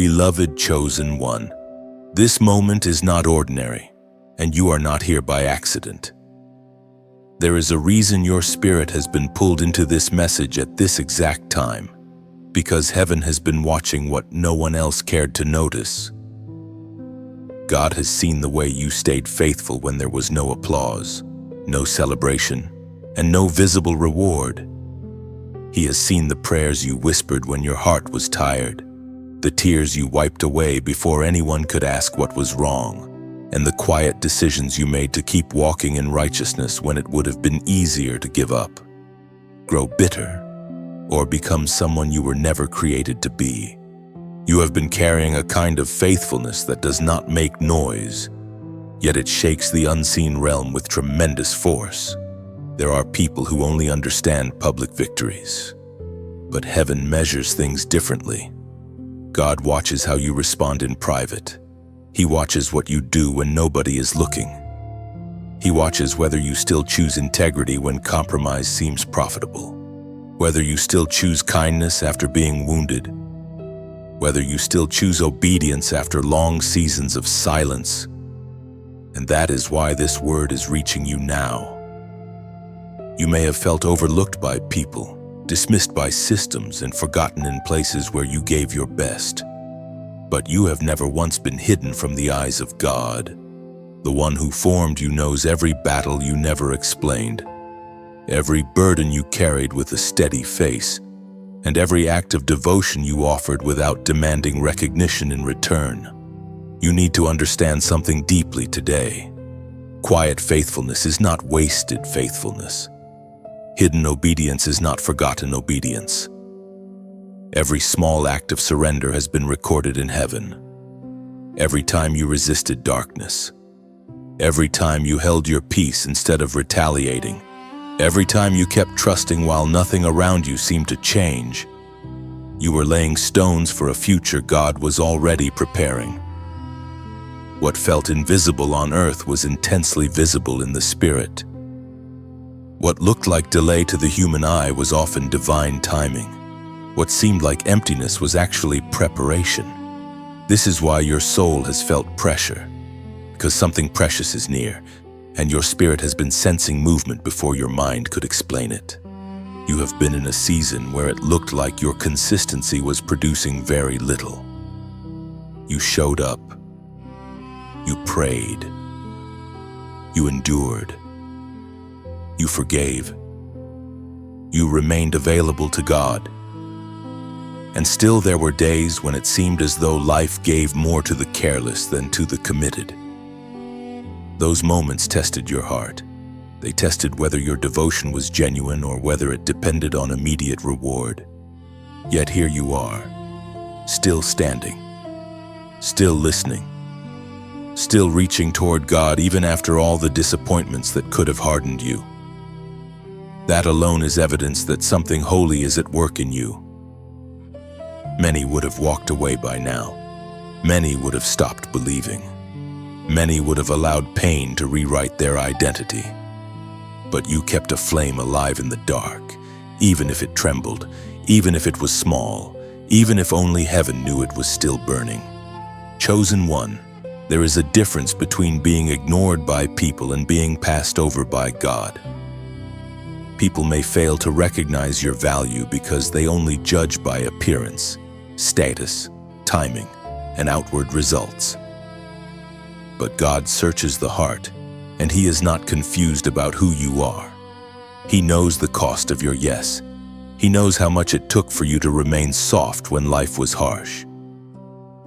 Beloved chosen one, this moment is not ordinary, and you are not here by accident. There is a reason your spirit has been pulled into this message at this exact time, because heaven has been watching what no one else cared to notice. God has seen the way you stayed faithful when there was no applause, no celebration, and no visible reward. He has seen the prayers you whispered when your heart was tired, the tears you wiped away before anyone could ask what was wrong, and the quiet decisions you made to keep walking in righteousness when it would have been easier to give up, grow bitter, or become someone you were never created to be. You have been carrying a kind of faithfulness that does not make noise, yet it shakes the unseen realm with tremendous force. There are people who only understand public victories, but heaven measures things differently. God watches how you respond in private. He watches what you do when nobody is looking. He watches whether you still choose integrity when compromise seems profitable, whether you still choose kindness after being wounded, whether you still choose obedience after long seasons of silence. And that is why this word is reaching you now. You may have felt overlooked by people, dismissed by systems, and forgotten in places where you gave your best. But you have never once been hidden from the eyes of God. The one who formed you knows every battle you never explained, every burden you carried with a steady face, and every act of devotion you offered without demanding recognition in return. You need to understand something deeply today. Quiet faithfulness is not wasted faithfulness. Hidden obedience is not forgotten obedience. Every small act of surrender has been recorded in heaven. Every time you resisted darkness. Every time you held your peace instead of retaliating. Every time you kept trusting while nothing around you seemed to change. You were laying stones for a future God was already preparing. What felt invisible on earth was intensely visible in the spirit. What looked like delay to the human eye was often divine timing. What seemed like emptiness was actually preparation. This is why your soul has felt pressure, because something precious is near, and your spirit has been sensing movement before your mind could explain it. You have been in a season where it looked like your consistency was producing very little. You showed up. You prayed. You endured. You forgave. You remained available to God. And still there were days when it seemed as though life gave more to the careless than to the committed. Those moments tested your heart. They tested whether your devotion was genuine or whether it depended on immediate reward. Yet here you are, still standing, still listening, still reaching toward God even after all the disappointments that could have hardened you. That alone is evidence that something holy is at work in you. Many would have walked away by now. Many would have stopped believing. Many would have allowed pain to rewrite their identity. But you kept a flame alive in the dark, even if it trembled, even if it was small, even if only heaven knew it was still burning. Chosen one, there is a difference between being ignored by people and being passed over by God. People may fail to recognize your value because they only judge by appearance, status, timing, and outward results. But God searches the heart, and He is not confused about who you are. He knows the cost of your yes. He knows how much it took for you to remain soft when life was harsh.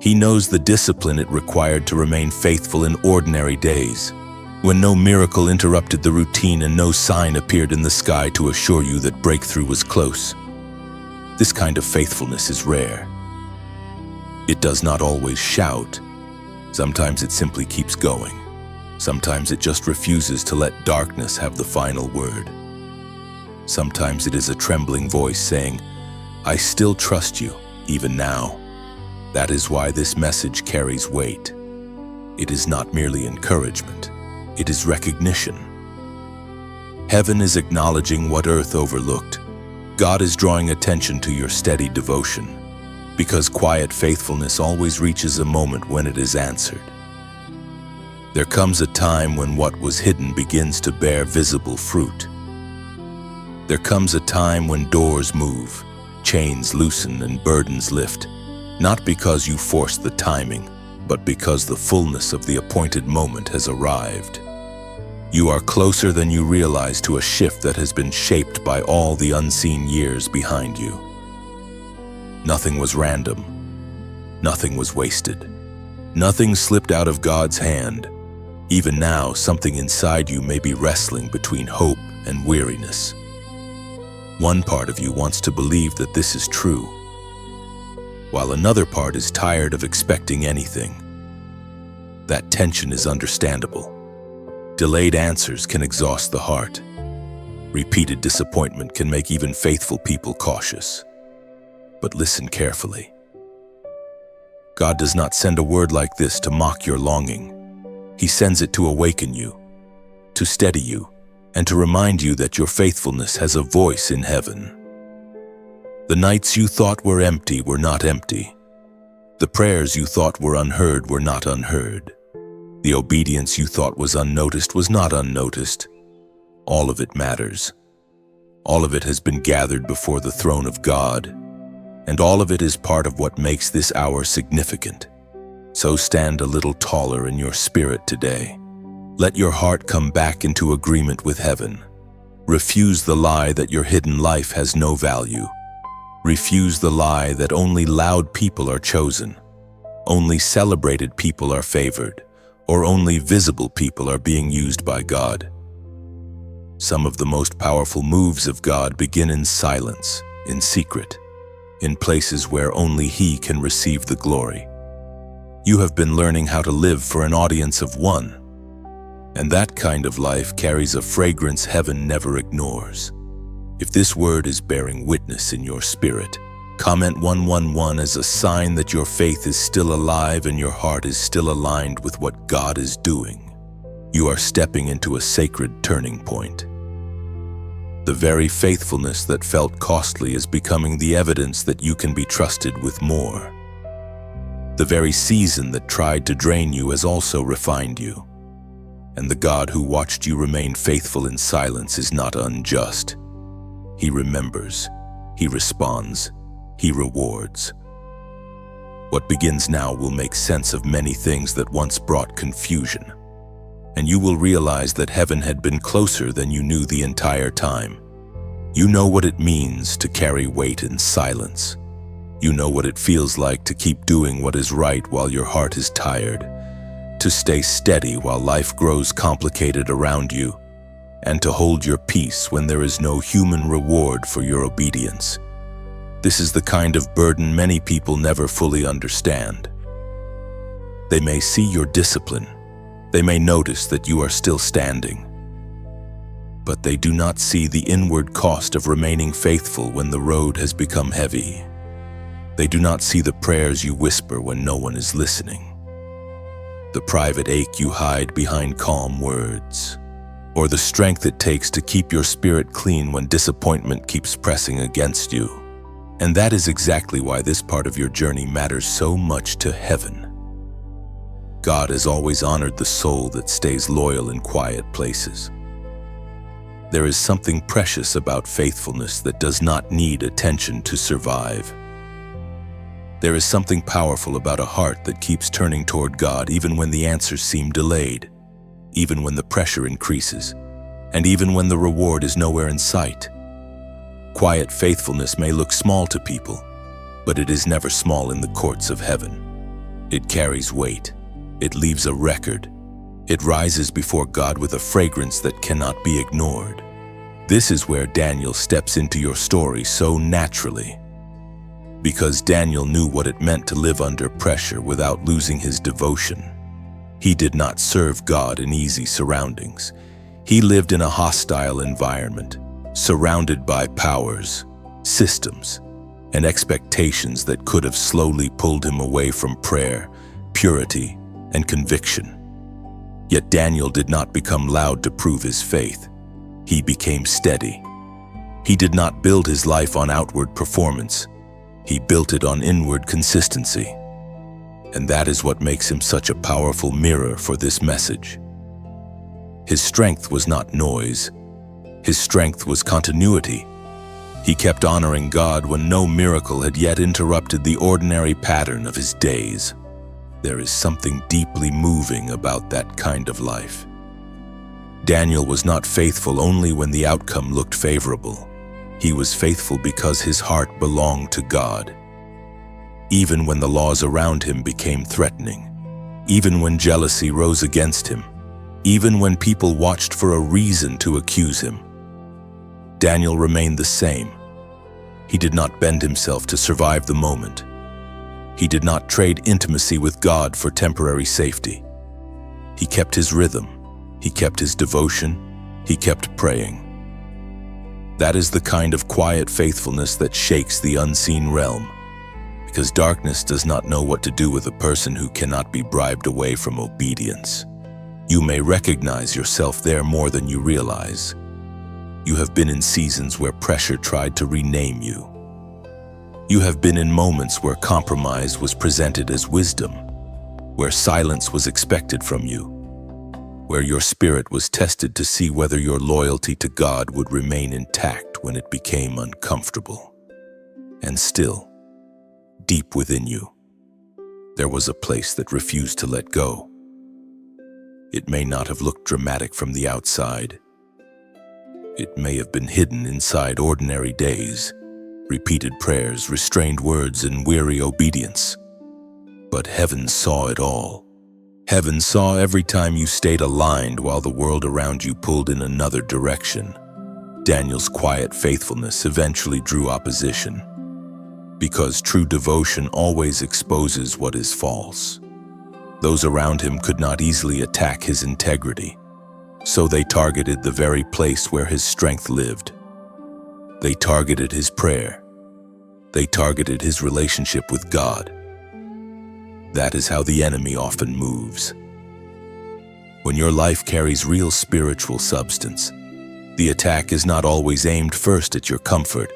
He knows the discipline it required to remain faithful in ordinary days, when no miracle interrupted the routine and no sign appeared in the sky to assure you that breakthrough was close. This kind of faithfulness is rare. It does not always shout. Sometimes it simply keeps going. Sometimes it just refuses to let darkness have the final word. Sometimes it is a trembling voice saying, "I still trust you, even now." That is why this message carries weight. It is not merely encouragement. It is recognition. Heaven is acknowledging what earth overlooked. God is drawing attention to your steady devotion. Because quiet faithfulness always reaches a moment when it is answered. There comes a time when what was hidden begins to bear visible fruit. There comes a time when doors move, chains loosen, and burdens lift, not because you forced the timing, but because the fullness of the appointed moment has arrived. You are closer than you realize to a shift that has been shaped by all the unseen years behind you. Nothing was random. Nothing was wasted. Nothing slipped out of God's hand. Even now, something inside you may be wrestling between hope and weariness. One part of you wants to believe that this is true, while another part is tired of expecting anything. That tension is understandable. Delayed answers can exhaust the heart. Repeated disappointment can make even faithful people cautious. But listen carefully. God does not send a word like this to mock your longing. He sends it to awaken you, to steady you, and to remind you that your faithfulness has a voice in heaven. The nights you thought were empty were not empty. The prayers you thought were unheard were not unheard. The obedience you thought was unnoticed was not unnoticed. All of it matters. All of it has been gathered before the throne of God, and all of it is part of what makes this hour significant. So stand a little taller in your spirit today. Let your heart come back into agreement with heaven. Refuse the lie that your hidden life has no value. Refuse the lie that only loud people are chosen, only celebrated people are favored, or only visible people are being used by God. Some of the most powerful moves of God begin in silence, in secret, in places where only He can receive the glory. You have been learning how to live for an audience of one, and that kind of life carries a fragrance heaven never ignores. If this word is bearing witness in your spirit, comment 111 as a sign that your faith is still alive and your heart is still aligned with what God is doing. You are stepping into a sacred turning point. The very faithfulness that felt costly is becoming the evidence that you can be trusted with more. The very season that tried to drain you has also refined you. And the God who watched you remain faithful in silence is not unjust. He remembers, He responds, He rewards. What begins now will make sense of many things that once brought confusion. And you will realize that heaven had been closer than you knew the entire time. You know what it means to carry weight in silence. You know what it feels like to keep doing what is right while your heart is tired, to stay steady while life grows complicated around you, and to hold your peace when there is no human reward for your obedience. This is the kind of burden many people never fully understand. They may see your discipline. They may notice that you are still standing. But they do not see the inward cost of remaining faithful when the road has become heavy. They do not see the prayers you whisper when no one is listening, the private ache you hide behind calm words, or the strength it takes to keep your spirit clean when disappointment keeps pressing against you. And that is exactly why this part of your journey matters so much to heaven. God has always honored the soul that stays loyal in quiet places. There is something precious about faithfulness that does not need attention to survive. There is something powerful about a heart that keeps turning toward God even when the answers seem delayed, even when the pressure increases, and even when the reward is nowhere in sight. Quiet faithfulness may look small to people, but it is never small in the courts of heaven. It carries weight. It leaves a record. It rises before God with a fragrance that cannot be ignored. This is where Daniel steps into your story so naturally. Because Daniel knew what it meant to live under pressure without losing his devotion. He did not serve God in easy surroundings. He lived in a hostile environment, surrounded by powers, systems, and expectations that could have slowly pulled him away from prayer, purity, and conviction. Yet Daniel did not become loud to prove his faith. He became steady. He did not build his life on outward performance. He built it on inward consistency. And that is what makes him such a powerful mirror for this message. His strength was not noise. His strength was continuity. He kept honoring God when no miracle had yet interrupted the ordinary pattern of his days. There is something deeply moving about that kind of life. Daniel was not faithful only when the outcome looked favorable. He was faithful because his heart belonged to God. Even when the laws around him became threatening, even when jealousy rose against him, even when people watched for a reason to accuse him, Daniel remained the same. He did not bend himself to survive the moment. He did not trade intimacy with God for temporary safety. He kept his rhythm. He kept his devotion. He kept praying. That is the kind of quiet faithfulness that shakes the unseen realm, because darkness does not know what to do with a person who cannot be bribed away from obedience. You may recognize yourself there more than you realize. You have been in seasons where pressure tried to rename you. You have been in moments where compromise was presented as wisdom, where silence was expected from you, where your spirit was tested to see whether your loyalty to God would remain intact when it became uncomfortable. And still, deep within you, there was a place that refused to let go. It may not have looked dramatic from the outside. It may have been hidden inside ordinary days, repeated prayers, restrained words, and weary obedience. But heaven saw it all. Heaven saw every time you stayed aligned while the world around you pulled in another direction. Daniel's quiet faithfulness eventually drew opposition, because true devotion always exposes what is false. Those around him could not easily attack his integrity, so they targeted the very place where his strength lived. They targeted his prayer. They targeted his relationship with God. That is how the enemy often moves. When your life carries real spiritual substance, the attack is not always aimed first at your comfort.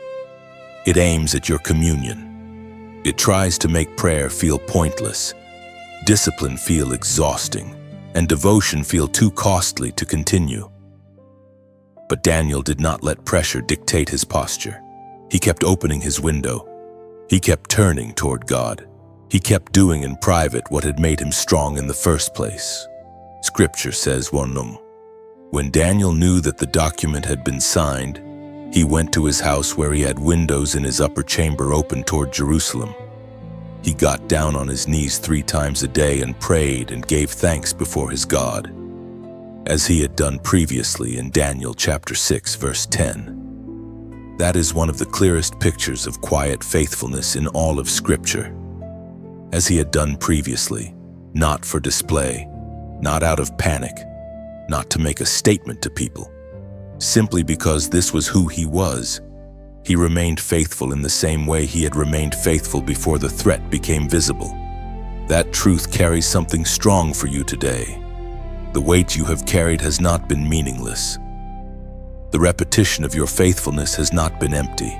It aims at your communion. It tries to make prayer feel pointless, discipline feel exhausting, and devotion feel too costly to continue. But Daniel did not let pressure dictate his posture. He kept opening his window. He kept turning toward God. He kept doing in private what had made him strong in the first place. Scripture says, when Daniel knew that the document had been signed, he went to his house where he had windows in his upper chamber open toward Jerusalem. He got down on his knees 3 times a day and prayed and gave thanks before his God, as he had done previously in Daniel chapter 6, verse 10. That is one of the clearest pictures of quiet faithfulness in all of Scripture. As he had done previously, not for display, not out of panic, not to make a statement to people, simply because this was who he was. He remained faithful in the same way he had remained faithful before the threat became visible. That truth carries something strong for you today. The weight you have carried has not been meaningless. The repetition of your faithfulness has not been empty.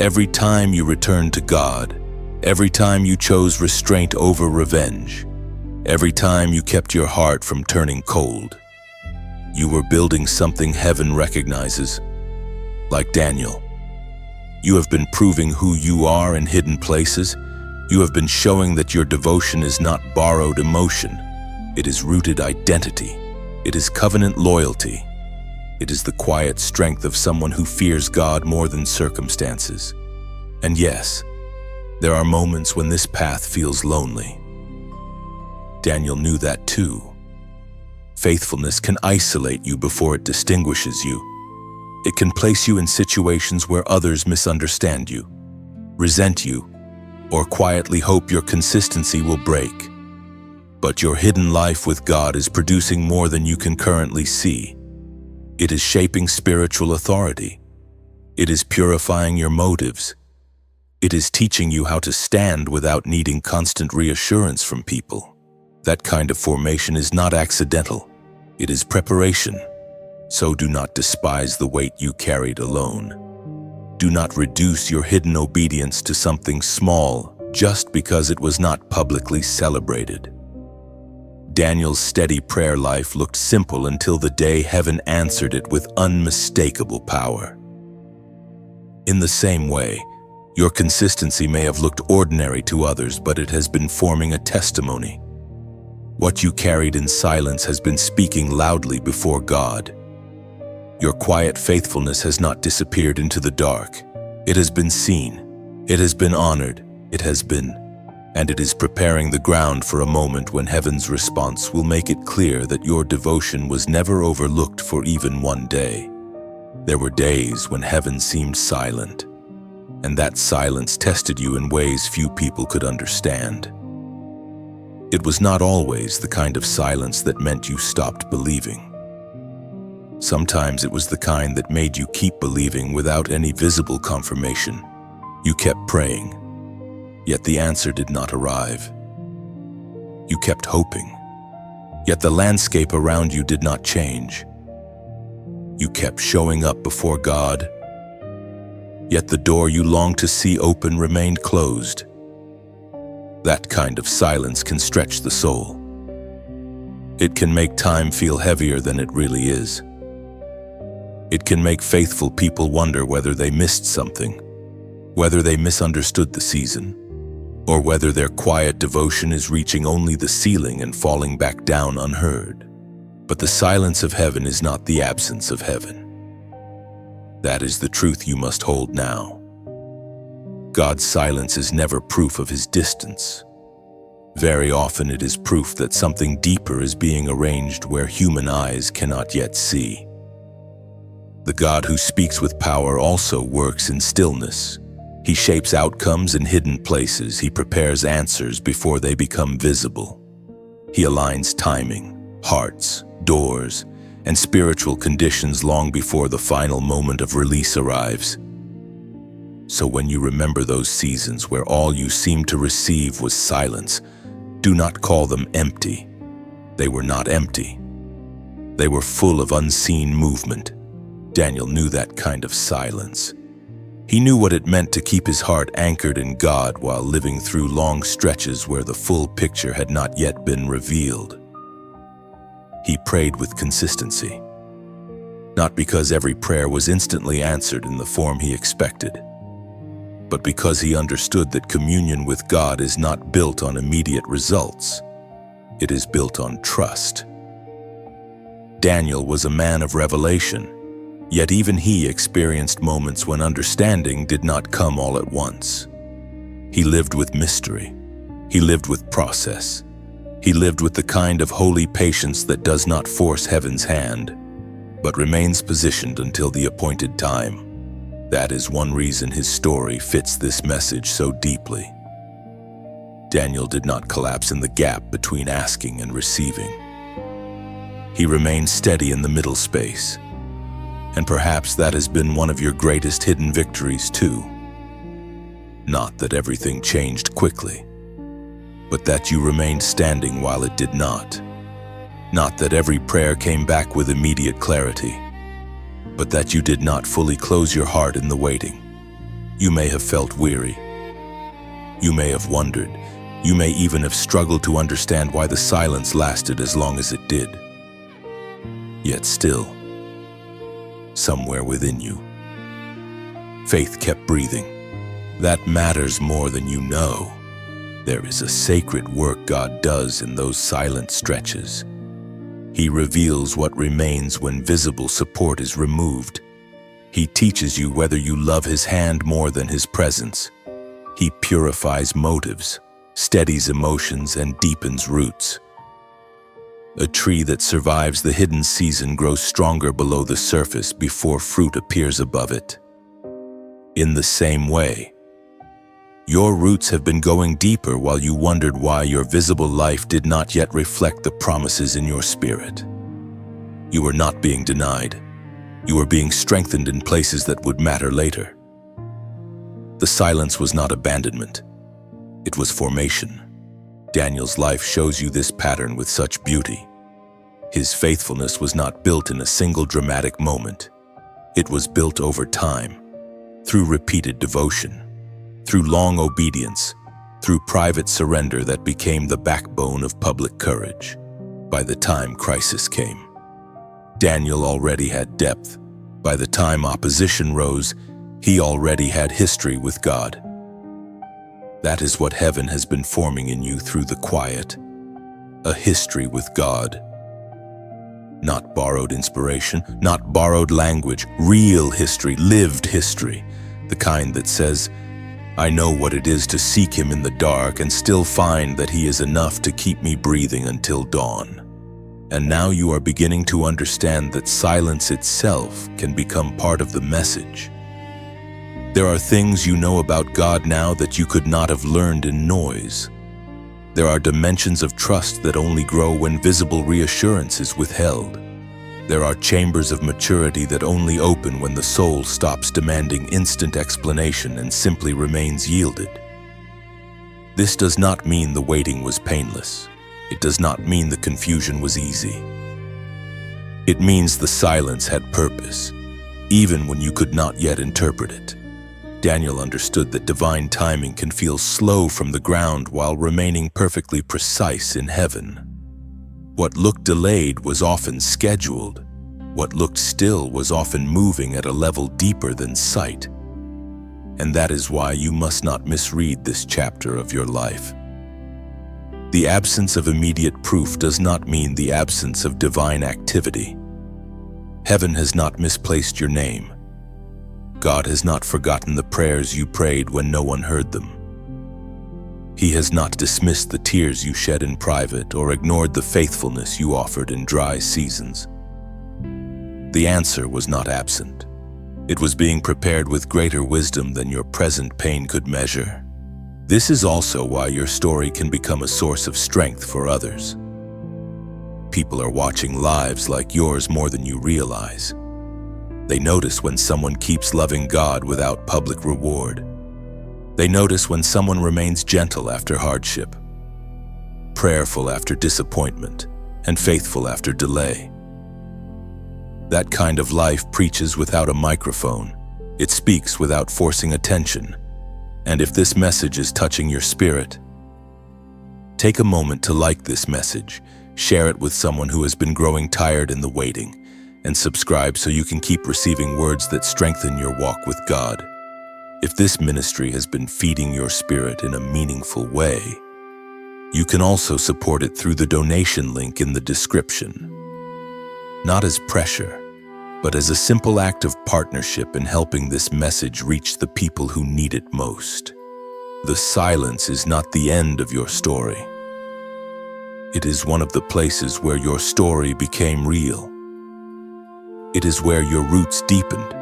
Every time you returned to God, every time you chose restraint over revenge, every time you kept your heart from turning cold, you were building something heaven recognizes. Like Daniel, you have been proving who you are in hidden places. You have been showing that your devotion is not borrowed emotion. It is rooted identity. It is covenant loyalty. It is the quiet strength of someone who fears God more than circumstances. And yes, there are moments when this path feels lonely. Daniel knew that too. Faithfulness can isolate you before it distinguishes you. It can place you in situations where others misunderstand you, resent you, or quietly hope your consistency will break. But your hidden life with God is producing more than you can currently see. It is shaping spiritual authority. It is purifying your motives. It is teaching you how to stand without needing constant reassurance from people. That kind of formation is not accidental. It is preparation. So do not despise the weight you carried alone. Do not reduce your hidden obedience to something small just because it was not publicly celebrated. Daniel's steady prayer life looked simple until the day heaven answered it with unmistakable power. In the same way, your consistency may have looked ordinary to others, but it has been forming a testimony. What you carried in silence has been speaking loudly before God. Your quiet faithfulness has not disappeared into the dark. It has been seen. It has been honored. It has been, and it is preparing the ground for a moment when heaven's response will make it clear that your devotion was never overlooked for even one day. There were days when heaven seemed silent, and that silence tested you in ways few people could understand. It was not always the kind of silence that meant you stopped believing. Sometimes it was the kind that made you keep believing without any visible confirmation. You kept praying, yet the answer did not arrive. You kept hoping, yet the landscape around you did not change. You kept showing up before God, yet the door you longed to see open remained closed. That kind of silence can stretch the soul. It can make time feel heavier than it really is. It can make faithful people wonder whether they missed something, whether they misunderstood the season, or whether their quiet devotion is reaching only the ceiling and falling back down unheard. But the silence of heaven is not the absence of heaven. That is the truth you must hold now. God's silence is never proof of his distance. Very often it is proof that something deeper is being arranged where human eyes cannot yet see. The God who speaks with power also works in stillness. He shapes outcomes in hidden places. He prepares answers before they become visible. He aligns timing, hearts, doors, and spiritual conditions long before the final moment of release arrives. So when you remember those seasons where all you seemed to receive was silence, do not call them empty. They were not empty. They were full of unseen movement. Daniel knew that kind of silence. He knew what it meant to keep his heart anchored in God while living through long stretches where the full picture had not yet been revealed. He prayed with consistency, not because every prayer was instantly answered in the form he expected, but because he understood that communion with God is not built on immediate results. It is built on trust. Daniel was a man of revelation, yet even he experienced moments when understanding did not come all at once. He lived with mystery. He lived with process. He lived with the kind of holy patience that does not force heaven's hand, but remains positioned until the appointed time. That is one reason his story fits this message so deeply. Daniel did not collapse in the gap between asking and receiving. He remained steady in the middle space. And perhaps that has been one of your greatest hidden victories too. Not that everything changed quickly, but that you remained standing while it did not. Not that every prayer came back with immediate clarity, but that you did not fully close your heart in the waiting. You may have felt weary. You may have wondered. You may even have struggled to understand why the silence lasted as long as it did. Yet still, somewhere within you, faith kept breathing. That matters more than you know. There is a sacred work God does in those silent stretches. He reveals what remains when visible support is removed. He teaches you whether you love his hand more than his presence. He purifies motives, steadies emotions, and deepens roots. A tree that survives the hidden season grows stronger below the surface before fruit appears above it. In the same way, your roots have been going deeper while you wondered why your visible life did not yet reflect the promises in your spirit. You were not being denied. You were being strengthened in places that would matter later. The silence was not abandonment. It was formation. Daniel's life shows you this pattern with such beauty. His faithfulness was not built in a single dramatic moment. It was built over time, through repeated devotion, through long obedience, through private surrender that became the backbone of public courage. By the time crisis came, Daniel already had depth. By the time opposition rose, he already had history with God. That is what heaven has been forming in you through the quiet, a history with God. Not borrowed inspiration, not borrowed language, real history, lived history, the kind that says, I know what it is to seek him in the dark and still find that he is enough to keep me breathing until dawn. And now you are beginning to understand that silence itself can become part of the message. There are things you know about God now that you could not have learned in noise. There are dimensions of trust that only grow when visible reassurance is withheld. There are chambers of maturity that only open when the soul stops demanding instant explanation and simply remains yielded. This does not mean the waiting was painless. It does not mean the confusion was easy. It means the silence had purpose, even when you could not yet interpret it. Daniel understood that divine timing can feel slow from the ground while remaining perfectly precise in heaven. What looked delayed was often scheduled. What looked still was often moving at a level deeper than sight. And that is why you must not misread this chapter of your life. The absence of immediate proof does not mean the absence of divine activity. Heaven has not misplaced your name. God has not forgotten the prayers you prayed when no one heard them. He has not dismissed the tears you shed in private or ignored the faithfulness you offered in dry seasons. The answer was not absent. It was being prepared with greater wisdom than your present pain could measure. This is also why your story can become a source of strength for others. People are watching lives like yours more than you realize. They notice when someone keeps loving God without public reward. They notice when someone remains gentle after hardship, prayerful after disappointment, and faithful after delay. That kind of life preaches without a microphone. It speaks without forcing attention. And if this message is touching your spirit, take a moment to like this message, share it with someone who has been growing tired in the waiting, and subscribe so you can keep receiving words that strengthen your walk with God. If this ministry has been feeding your spirit in a meaningful way, you can also support it through the donation link in the description. Not as pressure, but as a simple act of partnership in helping this message reach the people who need it most. The silence is not the end of your story. It is one of the places where your story became real. It is where your roots deepened.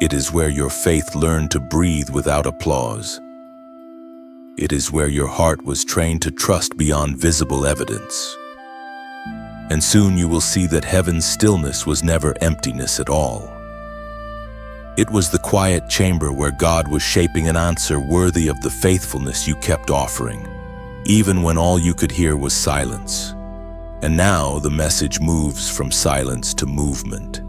It is where your faith learned to breathe without applause. It is where your heart was trained to trust beyond visible evidence. And soon you will see that heaven's stillness was never emptiness at all. It was the quiet chamber where God was shaping an answer worthy of the faithfulness you kept offering, even when all you could hear was silence. And now the message moves from silence to movement.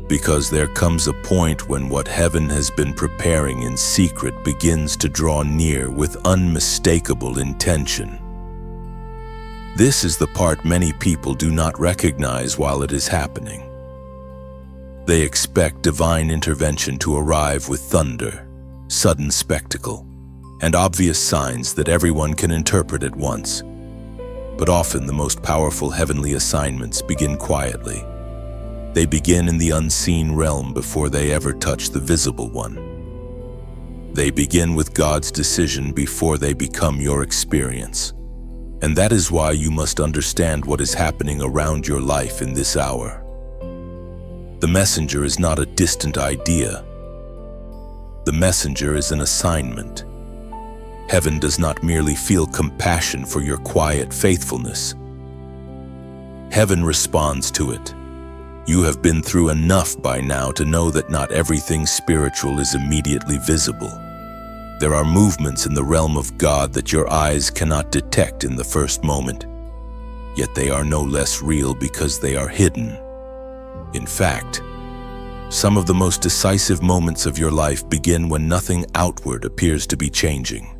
Because there comes a point when what heaven has been preparing in secret begins to draw near with unmistakable intention. This is the part many people do not recognize while it is happening. They expect divine intervention to arrive with thunder, sudden spectacle, and obvious signs that everyone can interpret at once. But often the most powerful heavenly assignments begin quietly. They begin in the unseen realm before they ever touch the visible one. They begin with God's decision before they become your experience. And that is why you must understand what is happening around your life in this hour. The messenger is not a distant idea. The messenger is an assignment. Heaven does not merely feel compassion for your quiet faithfulness. Heaven responds to it. You have been through enough by now to know that not everything spiritual is immediately visible. There are movements in the realm of God that your eyes cannot detect in the first moment, yet they are no less real because they are hidden. In fact, Some of the most decisive moments of your life begin when nothing outward appears to be changing.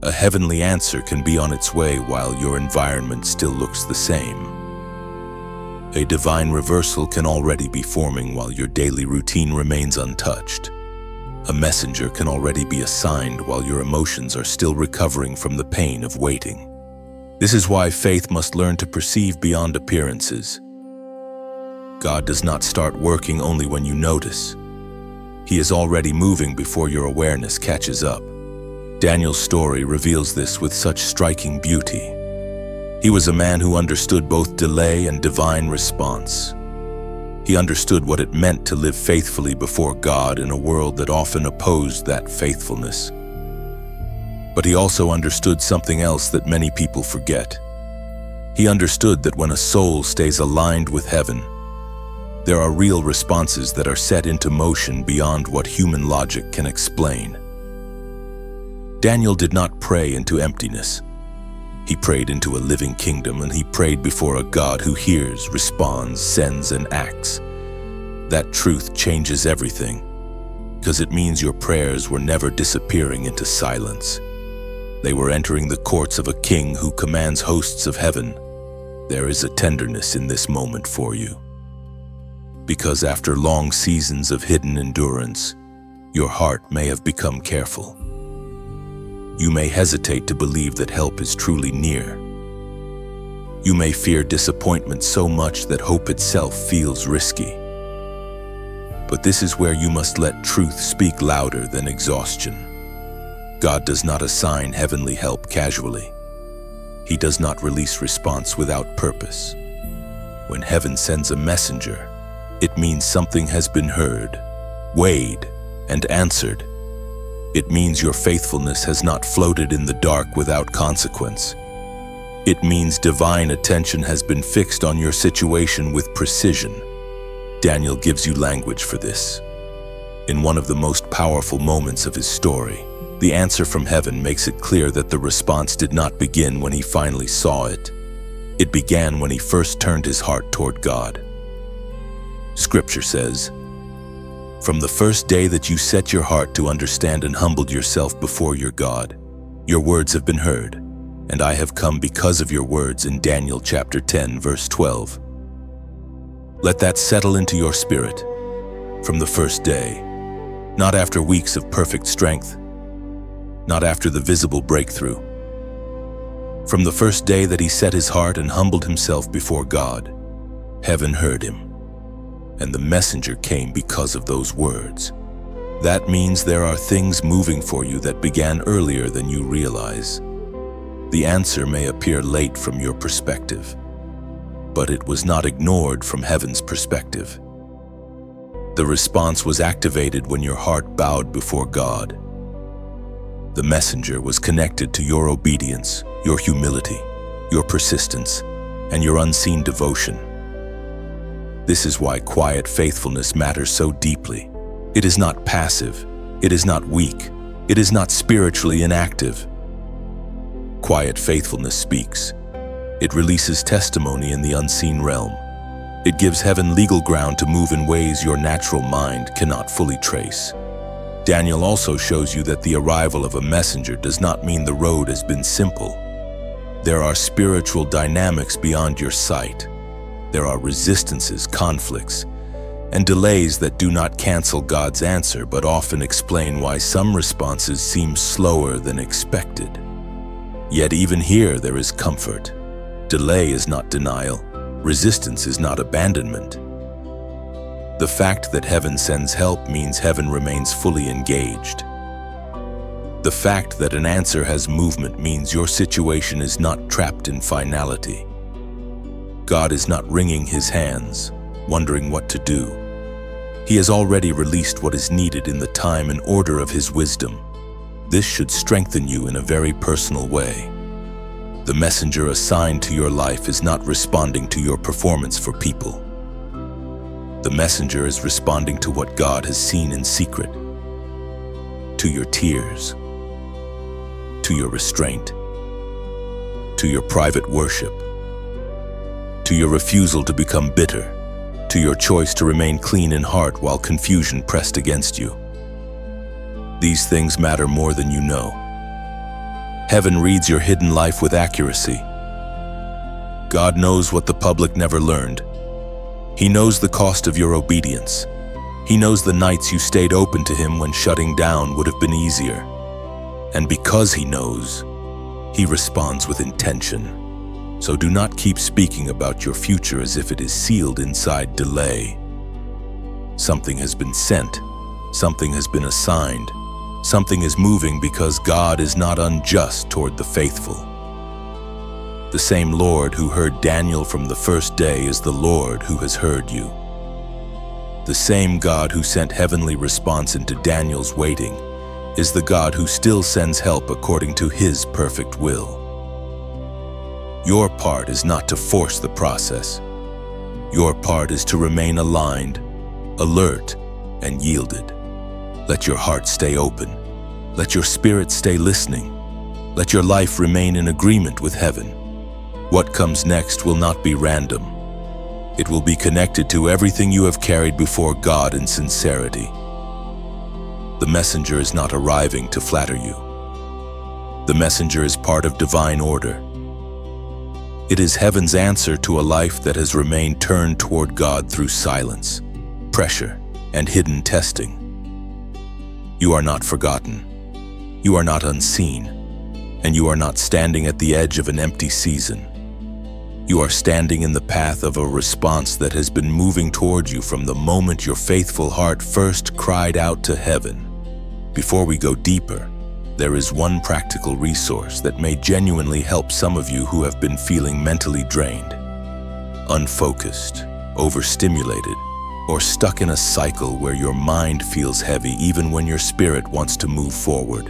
A heavenly answer can be on its way while your environment still looks the same. A divine reversal can already be forming while your daily routine remains untouched. A messenger can already be assigned while your emotions are still recovering from the pain of waiting. This is why faith must learn to perceive beyond appearances. God does not start working only when you notice. He is already moving before your awareness catches up. Daniel's story reveals this with such striking beauty. He was a man who understood both delay and divine response. He understood what it meant to live faithfully before God in a world that often opposed that faithfulness. But he also understood something else that many people forget. He understood that when a soul stays aligned with heaven, there are real responses that are set into motion beyond what human logic can explain. Daniel did not pray into emptiness. He prayed into a living kingdom, and he prayed before a God who hears, responds, sends, and acts. That truth changes everything, because it means your prayers were never disappearing into silence. They were entering the courts of a king who commands hosts of heaven. There is a tenderness in this moment for you. Because after long seasons of hidden endurance, your heart may have become careful. You may hesitate to believe that help is truly near. You may fear disappointment so much that hope itself feels risky. But this is where you must let truth speak louder than exhaustion. God does not assign heavenly help casually. He does not release response without purpose. When heaven sends a messenger, it means something has been heard, weighed, and answered. It means your faithfulness has not floated in the dark without consequence. It means divine attention has been fixed on your situation with precision. Daniel gives you language for this. In one of the most powerful moments of his story, the answer from heaven makes it clear that the response did not begin when he finally saw it. It began when he first turned his heart toward God. Scripture says, "From the first day that you set your heart to understand and humbled yourself before your God, your words have been heard, and I have come because of your words," in Daniel chapter 10, verse 12. Let that settle into your spirit. From the first day, not after weeks of perfect strength, not after the visible breakthrough. From the first day that he set his heart and humbled himself before God, heaven heard him, and the messenger came because of those words. That means there are things moving for you that began earlier than you realize. The answer may appear late from your perspective, but it was not ignored from heaven's perspective. The response was activated when your heart bowed before God. The messenger was connected to your obedience, your humility, your persistence, and your unseen devotion. This is why quiet faithfulness matters so deeply. It is not passive. It is not weak. It is not spiritually inactive. Quiet faithfulness speaks. It releases testimony in the unseen realm. It gives heaven legal ground to move in ways your natural mind cannot fully trace. Daniel also shows you that the arrival of a messenger does not mean the road has been simple. There are spiritual dynamics beyond your sight. There are resistances, conflicts, and delays that do not cancel God's answer, but often explain why some responses seem slower than expected. Yet even here there is comfort. Delay is not denial. Resistance is not abandonment. The fact that heaven sends help means heaven remains fully engaged. The fact that an answer has movement means your situation is not trapped in finality. God is not wringing his hands, wondering what to do. He has already released what is needed in the time and order of his wisdom. This should strengthen you in a very personal way. The messenger assigned to your life is not responding to your performance for people. The messenger is responding to what God has seen in secret, to your tears, to your restraint, to your private worship, to your refusal to become bitter, to your choice to remain clean in heart while confusion pressed against you. These things matter more than you know. Heaven reads your hidden life with accuracy. God knows what the public never learned. He knows the cost of your obedience. He knows the nights you stayed open to Him when shutting down would have been easier. And because He knows, He responds with intention. So do not keep speaking about your future as if it is sealed inside delay. Something has been sent. Something has been assigned. Something is moving because God is not unjust toward the faithful. The same Lord who heard Daniel from the first day is the Lord who has heard you. The same God who sent heavenly response into Daniel's waiting is the God who still sends help according to His perfect will. Your part is not to force the process. Your part is to remain aligned, alert, and yielded. Let your heart stay open. Let your spirit stay listening. Let your life remain in agreement with heaven. What comes next will not be random. It will be connected to everything you have carried before God in sincerity. The messenger is not arriving to flatter you. The messenger is part of divine order. It is heaven's answer to a life that has remained turned toward God through silence, pressure, and hidden testing. You are not forgotten. You are not unseen. And you are not standing at the edge of an empty season. You are standing in the path of a response that has been moving toward you from the moment your faithful heart first cried out to heaven. Before we go deeper, there is one practical resource that may genuinely help some of you who have been feeling mentally drained, unfocused, overstimulated, or stuck in a cycle where your mind feels heavy even when your spirit wants to move forward.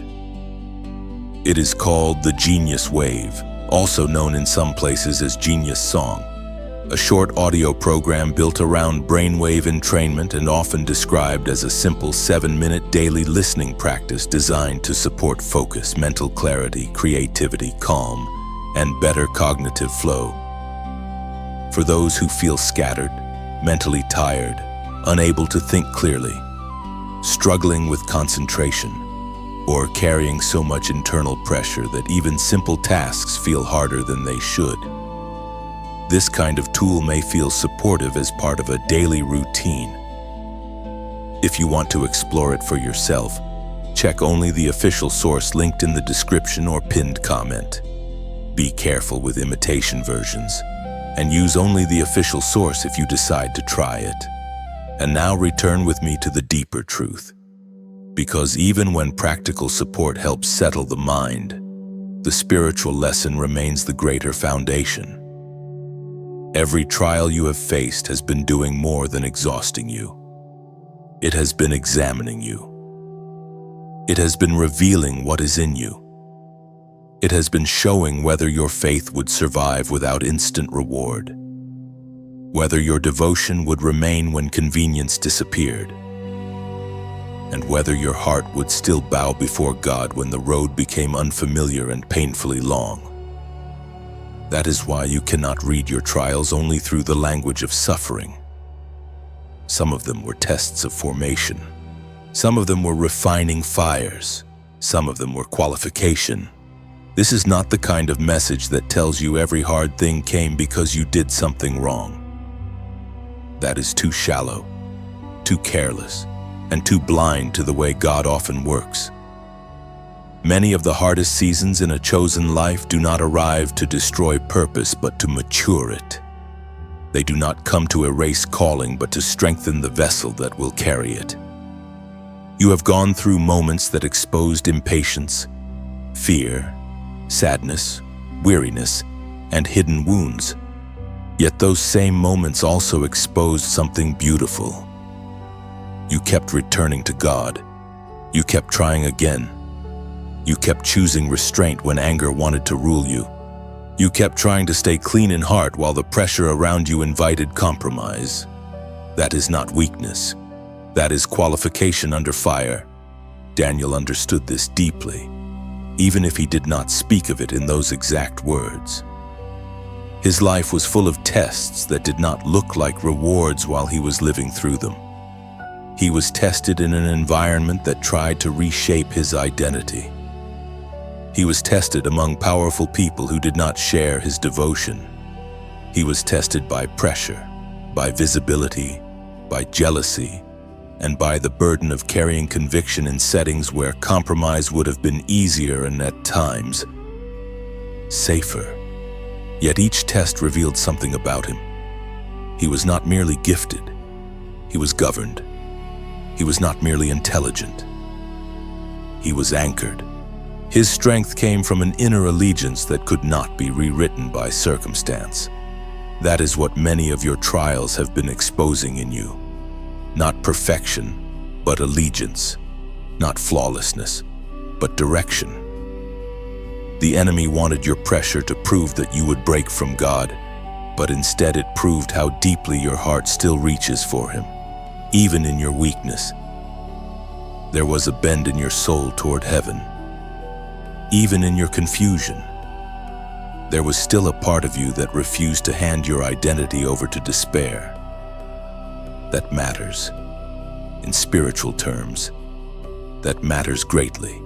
It is called the Genius Wave, also known in some places as Genius Song, a short audio program built around brainwave entrainment and often described as a simple 7-minute daily listening practice designed to support focus, mental clarity, creativity, calm, and better cognitive flow. For those who feel scattered, mentally tired, unable to think clearly, struggling with concentration, or carrying so much internal pressure that even simple tasks feel harder than they should. This kind of tool may feel supportive as part of a daily routine. If you want to explore it for yourself, check only the official source linked in the description or pinned comment. Be careful with imitation versions, and use only the official source if you decide to try it. And now return with me to the deeper truth. Because even when practical support helps settle the mind, the spiritual lesson remains the greater foundation. Every trial you have faced has been doing more than exhausting you. It has been examining you. It has been revealing what is in you. It has been showing whether your faith would survive without instant reward, whether your devotion would remain when convenience disappeared, and whether your heart would still bow before God when the road became unfamiliar and painfully long. That is why you cannot read your trials only through the language of suffering. Some of them were tests of formation. Some of them were refining fires. Some of them were qualification. This is not the kind of message that tells you every hard thing came because you did something wrong. That is too shallow, too careless, and too blind to the way God often works. Many of the hardest seasons in a chosen life do not arrive to destroy purpose, but to mature it. They do not come to erase calling, but to strengthen the vessel that will carry it. You have gone through moments that exposed impatience, fear, sadness, weariness, and hidden wounds. Yet those same moments also exposed something beautiful. You kept returning to God. You kept trying again. You kept choosing restraint when anger wanted to rule you. You kept trying to stay clean in heart while the pressure around you invited compromise. That is not weakness. That is qualification under fire. Daniel understood this deeply, even if he did not speak of it in those exact words. His life was full of tests that did not look like rewards while he was living through them. He was tested in an environment that tried to reshape his identity. He was tested among powerful people who did not share his devotion. He was tested by pressure, by visibility, by jealousy, and by the burden of carrying conviction in settings where compromise would have been easier and at times safer. Yet each test revealed something about him. He was not merely gifted, he was governed. He was not merely intelligent, he was anchored. His strength came from an inner allegiance that could not be rewritten by circumstance. That is what many of your trials have been exposing in you. Not perfection, but allegiance. Not flawlessness, but direction. The enemy wanted your pressure to prove that you would break from God, but instead it proved how deeply your heart still reaches for Him, even in your weakness. There was a bend in your soul toward heaven. Even in your confusion, there was still a part of you that refused to hand your identity over to despair. That matters. In spiritual terms, that matters greatly.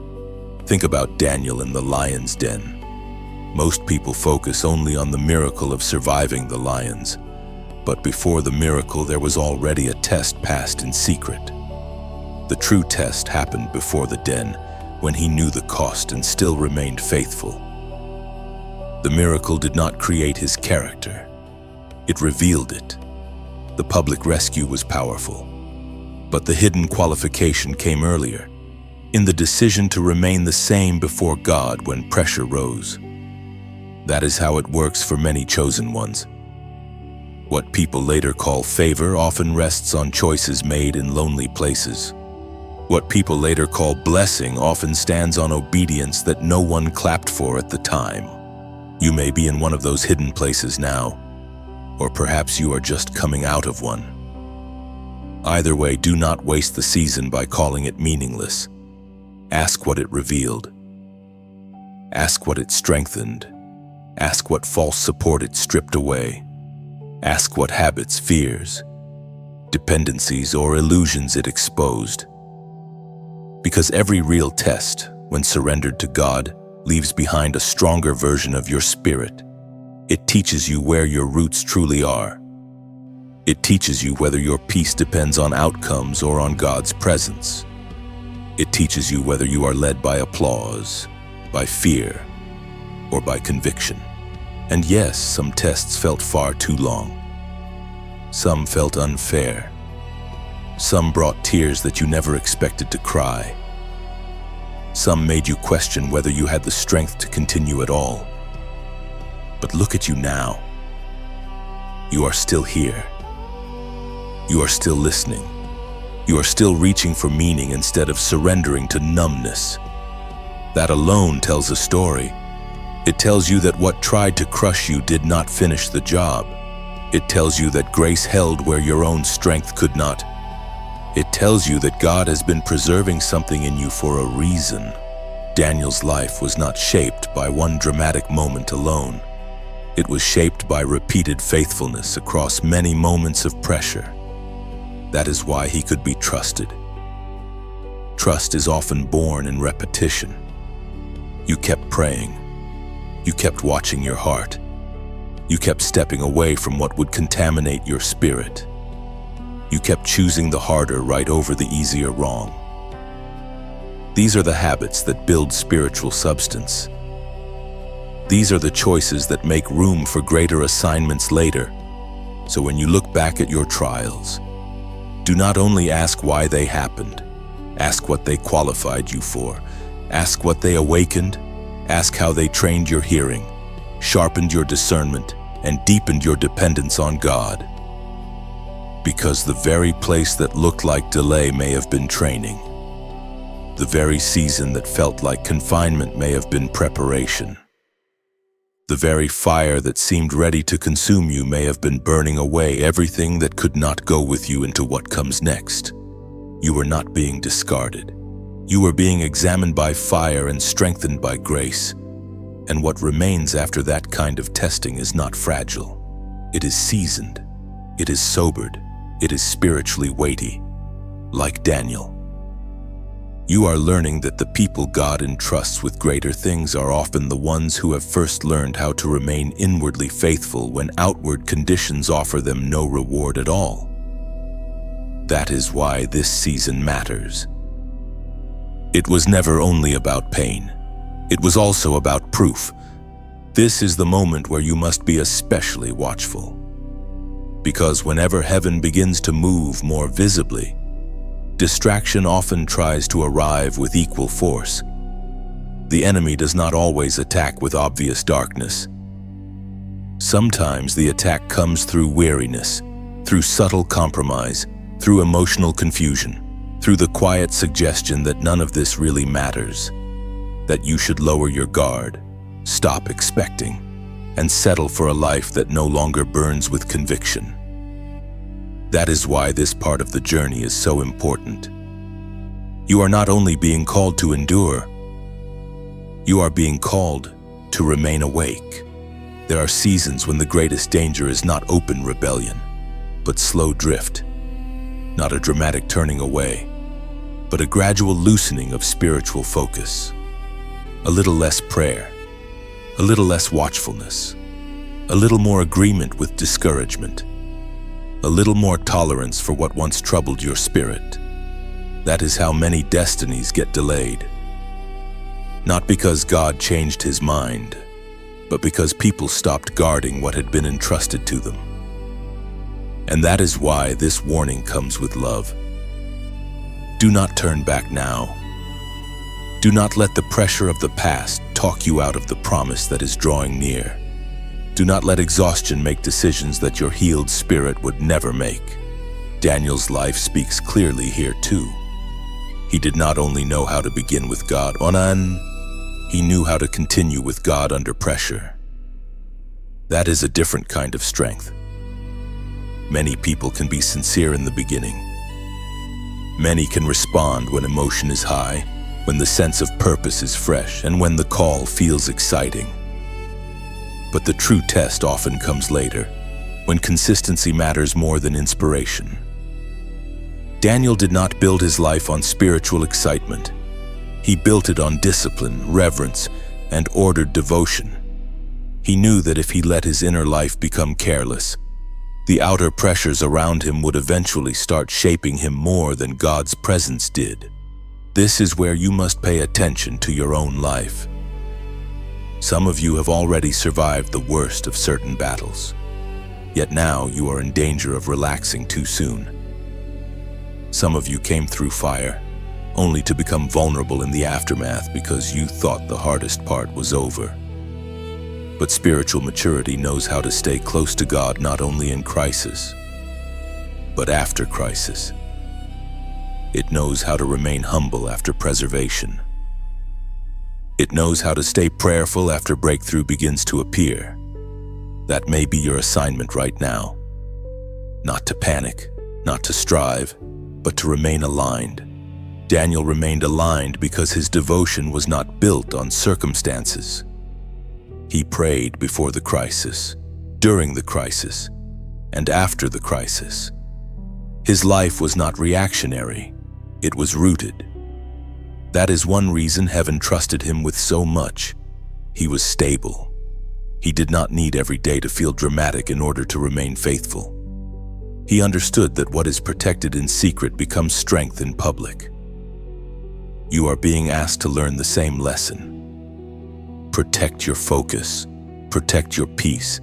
Think about Daniel in the lion's den. Most people focus only on the miracle of surviving the lions, but before the miracle there was already a test passed in secret. The true test happened before the den, when he knew the cost and still remained faithful. The miracle did not create his character, it revealed it. The public rescue was powerful, but the hidden qualification came earlier, in the decision to remain the same before God when pressure rose. That is how it works for many chosen ones. What people later call favor often rests on choices made in lonely places. What people later call blessing often stands on obedience that no one clapped for at the time. You may be in one of those hidden places now, or perhaps you are just coming out of one. Either way, do not waste the season by calling it meaningless. Ask what it revealed. Ask what it strengthened. Ask what false support it stripped away. Ask what habits, fears, dependencies, or illusions it exposed. Because every real test, when surrendered to God, leaves behind a stronger version of your spirit. It teaches you where your roots truly are. It teaches you whether your peace depends on outcomes or on God's presence. It teaches you whether you are led by applause, by fear, or by conviction. And yes, some tests felt far too long. Some felt unfair. Some brought tears that you never expected to cry. Some made you question whether you had the strength to continue at all. But look at you now. You are still here. You are still listening. You are still reaching for meaning instead of surrendering to numbness. That alone tells a story. It tells you that what tried to crush you did not finish the job. It tells you that grace held where your own strength could not. It tells you that God has been preserving something in you for a reason. Daniel's life was not shaped by one dramatic moment alone. It was shaped by repeated faithfulness across many moments of pressure. That is why he could be trusted. Trust is often born in repetition. You kept praying. You kept watching your heart. You kept stepping away from what would contaminate your spirit. You kept choosing the harder right over the easier wrong. These are the habits that build spiritual substance. These are the choices that make room for greater assignments later. So when you look back at your trials, do not only ask why they happened, ask what they qualified you for, ask what they awakened, ask how they trained your hearing, sharpened your discernment, and deepened your dependence on God. Because the very place that looked like delay may have been training. The very season that felt like confinement may have been preparation. The very fire that seemed ready to consume you may have been burning away everything that could not go with you into what comes next. You were not being discarded. You were being examined by fire and strengthened by grace. And what remains after that kind of testing is not fragile. It is seasoned. It is sobered. It is spiritually weighty, like Daniel. You are learning that the people God entrusts with greater things are often the ones who have first learned how to remain inwardly faithful when outward conditions offer them no reward at all. That is why this season matters. It was never only about pain. It was also about proof. This is the moment where you must be especially watchful. Because whenever heaven begins to move more visibly, distraction often tries to arrive with equal force. The enemy does not always attack with obvious darkness. Sometimes the attack comes through weariness, through subtle compromise, through emotional confusion, through the quiet suggestion that none of this really matters, that you should lower your guard, stop expecting, and settle for a life that no longer burns with conviction. That is why this part of the journey is so important. You are not only being called to endure, you are being called to remain awake. There are seasons when the greatest danger is not open rebellion, but slow drift. Not a dramatic turning away, but a gradual loosening of spiritual focus. A little less prayer, a little less watchfulness, a little more agreement with discouragement, a little more tolerance for what once troubled your spirit. That is how many destinies get delayed. Not because God changed his mind, but because people stopped guarding what had been entrusted to them. And that is why this warning comes with love. Do not turn back now. Do not let the pressure of the past talk you out of the promise that is drawing near. Do not let exhaustion make decisions that your healed spirit would never make. Daniel's life speaks clearly here too. He did not only know how to begin with God, he knew how to continue with God under pressure. That is a different kind of strength. Many people can be sincere in the beginning. Many can respond when emotion is high, when the sense of purpose is fresh, and when the call feels exciting. But the true test often comes later, when consistency matters more than inspiration. Daniel did not build his life on spiritual excitement. He built it on discipline, reverence, and ordered devotion. He knew that if he let his inner life become careless, the outer pressures around him would eventually start shaping him more than God's presence did. This is where you must pay attention to your own life. Some of you have already survived the worst of certain battles, yet now you are in danger of relaxing too soon. Some of you came through fire, only to become vulnerable in the aftermath because you thought the hardest part was over. But spiritual maturity knows how to stay close to God not only in crisis, but after crisis. It knows how to remain humble after preservation. It knows how to stay prayerful after breakthrough begins to appear. That may be your assignment right now. Not to panic, not to strive, but to remain aligned. Daniel remained aligned because his devotion was not built on circumstances. He prayed before the crisis, during the crisis, and after the crisis. His life was not reactionary. It was rooted. That is one reason heaven trusted him with so much. He was stable. He did not need every day to feel dramatic in order to remain faithful. He understood that what is protected in secret becomes strength in public. You are being asked to learn the same lesson. Protect your focus. Protect your peace.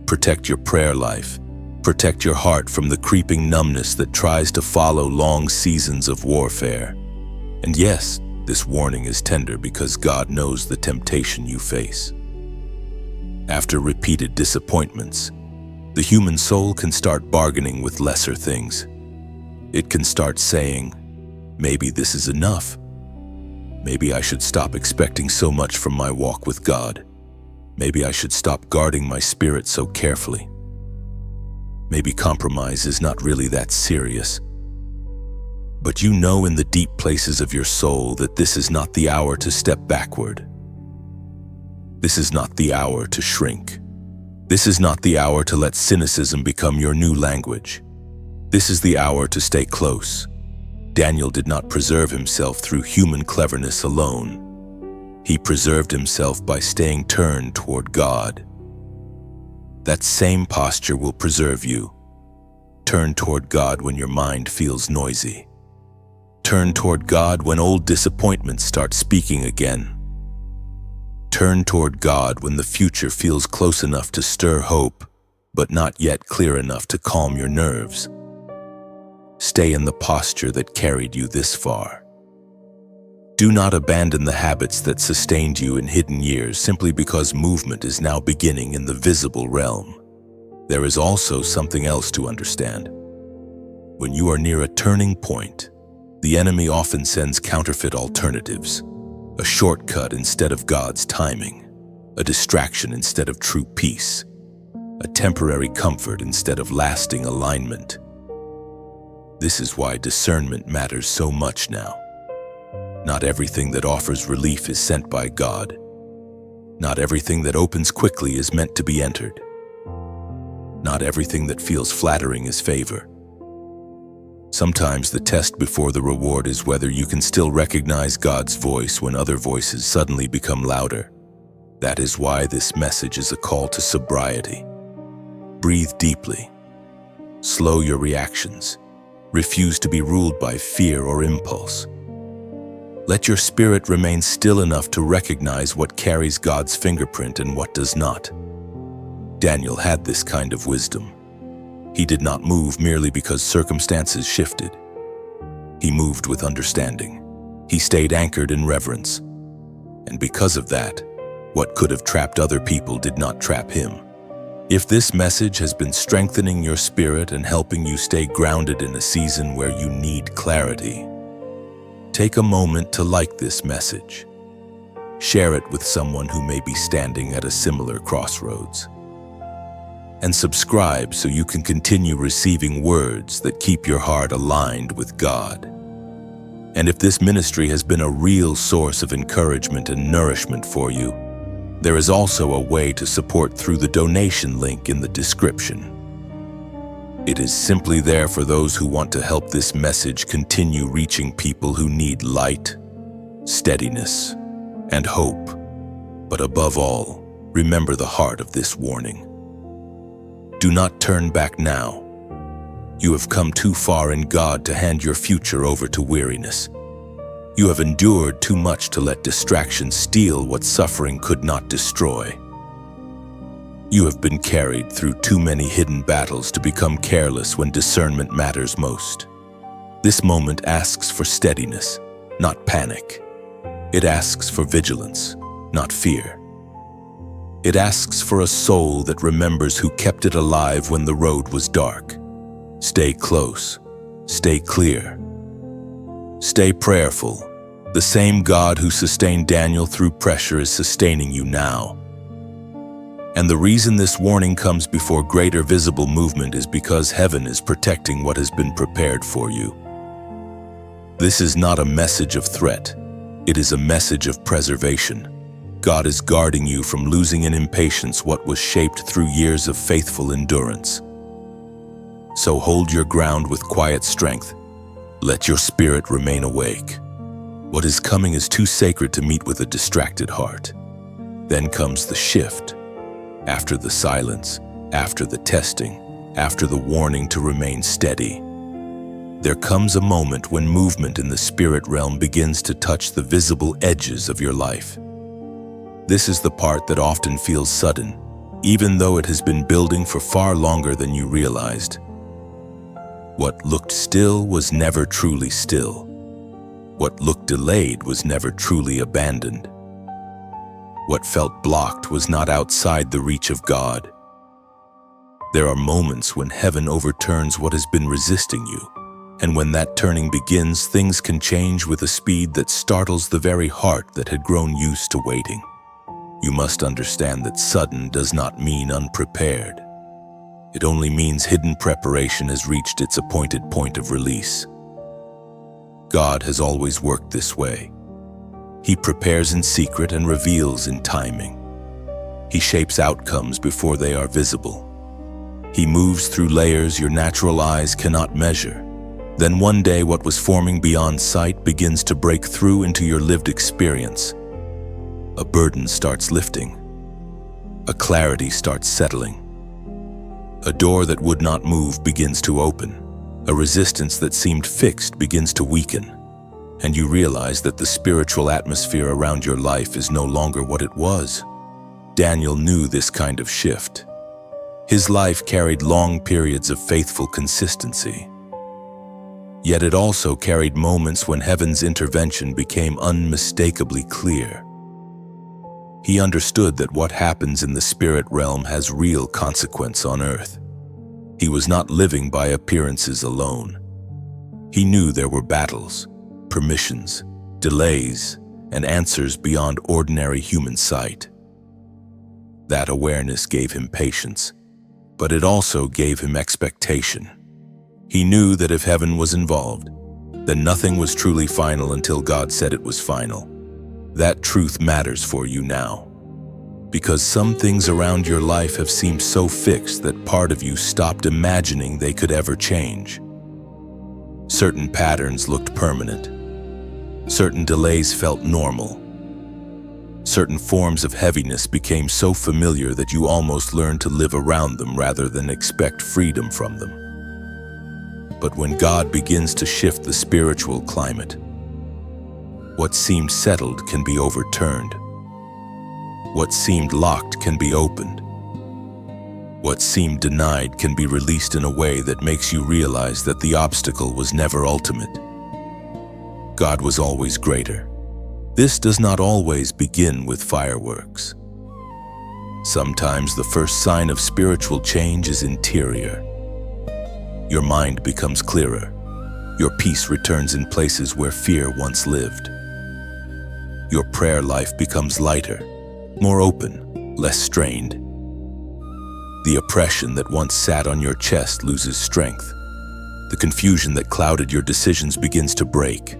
Protect your prayer life. Protect your heart from the creeping numbness that tries to follow long seasons of warfare. And yes, this warning is tender because God knows the temptation you face. After repeated disappointments, the human soul can start bargaining with lesser things. It can start saying, maybe this is enough. Maybe I should stop expecting so much from my walk with God. Maybe I should stop guarding my spirit so carefully. Maybe compromise is not really that serious. But you know in the deep places of your soul that this is not the hour to step backward. This is not the hour to shrink. This is not the hour to let cynicism become your new language. This is the hour to stay close. Daniel did not preserve himself through human cleverness alone. He preserved himself by staying turned toward God. That same posture will preserve you. Turn toward God when your mind feels noisy. Turn toward God when old disappointments start speaking again. Turn toward God when the future feels close enough to stir hope, but not yet clear enough to calm your nerves. Stay in the posture that carried you this far. Do not abandon the habits that sustained you in hidden years simply because movement is now beginning in the visible realm. There is also something else to understand. When you are near a turning point, the enemy often sends counterfeit alternatives, a shortcut instead of God's timing, a distraction instead of true peace, a temporary comfort instead of lasting alignment. This is why discernment matters so much now. Not everything that offers relief is sent by God. Not everything that opens quickly is meant to be entered. Not everything that feels flattering is favor. Sometimes the test before the reward is whether you can still recognize God's voice when other voices suddenly become louder. That is why this message is a call to sobriety. Breathe deeply. Slow your reactions. Refuse to be ruled by fear or impulse. Let your spirit remain still enough to recognize what carries God's fingerprint and what does not. Daniel had this kind of wisdom. He did not move merely because circumstances shifted. He moved with understanding. He stayed anchored in reverence. And because of that, what could have trapped other people did not trap him. If this message has been strengthening your spirit and helping you stay grounded in a season where you need clarity, take a moment to like this message. Share it with someone who may be standing at a similar crossroads. And subscribe so you can continue receiving words that keep your heart aligned with God. And if this ministry has been a real source of encouragement and nourishment for you, there is also a way to support through the donation link in the description. It is simply there for those who want to help this message continue reaching people who need light, steadiness, and hope. But above all, remember the heart of this warning. Do not turn back now. You have come too far in God to hand your future over to weariness. You have endured too much to let distraction steal what suffering could not destroy. You have been carried through too many hidden battles to become careless when discernment matters most. This moment asks for steadiness, not panic. It asks for vigilance, not fear. It asks for a soul that remembers who kept it alive when the road was dark. Stay close. Stay clear. Stay prayerful. The same God who sustained Daniel through pressure is sustaining you now. And the reason this warning comes before greater visible movement is because heaven is protecting what has been prepared for you. This is not a message of threat. It is a message of preservation. God is guarding you from losing in impatience what was shaped through years of faithful endurance. So hold your ground with quiet strength. Let your spirit remain awake. What is coming is too sacred to meet with a distracted heart. Then comes the shift. After the silence, after the testing, after the warning to remain steady, there comes a moment when movement in the spirit realm begins to touch the visible edges of your life. This is the part that often feels sudden, even though it has been building for far longer than you realized. What looked still was never truly still. What looked delayed was never truly abandoned. What felt blocked was not outside the reach of God. There are moments when heaven overturns what has been resisting you, and when that turning begins, things can change with a speed that startles the very heart that had grown used to waiting. You must understand that sudden does not mean unprepared. It only means hidden preparation has reached its appointed point of release. God has always worked this way. He prepares in secret and reveals in timing. He shapes outcomes before they are visible. He moves through layers your natural eyes cannot measure. Then one day what was forming beyond sight begins to break through into your lived experience. A burden starts lifting. A clarity starts settling. A door that would not move begins to open. A resistance that seemed fixed begins to weaken. And you realize that the spiritual atmosphere around your life is no longer what it was. Daniel knew this kind of shift. His life carried long periods of faithful consistency. Yet it also carried moments when heaven's intervention became unmistakably clear. He understood that what happens in the spirit realm has real consequence on earth. He was not living by appearances alone. He knew there were battles, permissions, delays, and answers beyond ordinary human sight. That awareness gave him patience, but it also gave him expectation. He knew that if heaven was involved, then nothing was truly final until God said it was final. That truth matters for you now, because some things around your life have seemed so fixed that part of you stopped imagining they could ever change. Certain patterns looked permanent. Certain delays felt normal. Certain forms of heaviness became so familiar that you almost learned to live around them rather than expect freedom from them. But when God begins to shift the spiritual climate, what seemed settled can be overturned. What seemed locked can be opened. What seemed denied can be released in a way that makes you realize that the obstacle was never ultimate. God was always greater. This does not always begin with fireworks. Sometimes the first sign of spiritual change is interior. Your mind becomes clearer. Your peace returns in places where fear once lived. Your prayer life becomes lighter, more open, less strained. The oppression that once sat on your chest loses strength. The confusion that clouded your decisions begins to break.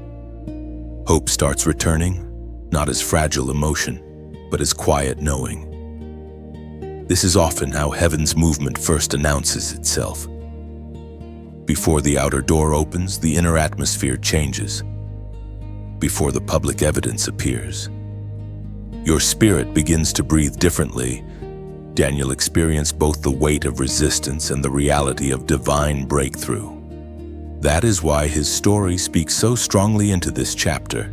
Hope starts returning, not as fragile emotion, but as quiet knowing. This is often how heaven's movement first announces itself. Before the outer door opens, the inner atmosphere changes. Before the public evidence appears, your spirit begins to breathe differently. Daniel experienced both the weight of resistance and the reality of divine breakthrough. That is why his story speaks so strongly into this chapter.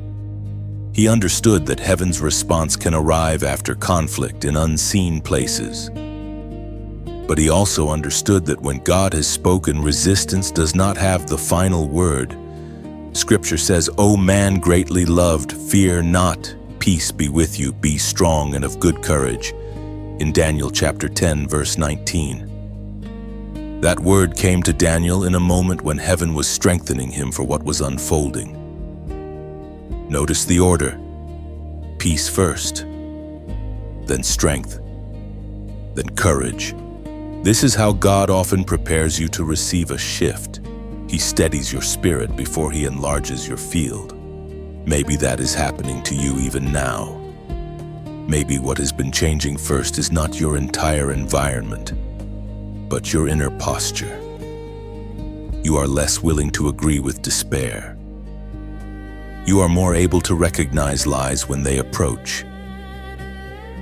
He understood that heaven's response can arrive after conflict in unseen places. But he also understood that when God has spoken, resistance does not have the final word. Scripture says, "O man greatly loved, fear not. Peace be with you. Be strong and of good courage." In Daniel chapter 10, verse 19. That word came to Daniel in a moment when heaven was strengthening him for what was unfolding. Notice the order. Peace first, then strength, then courage. This is how God often prepares you to receive a shift. He steadies your spirit before he enlarges your field. Maybe that is happening to you even now. Maybe what has been changing first is not your entire environment, but your inner posture. You are less willing to agree with despair. You are more able to recognize lies when they approach.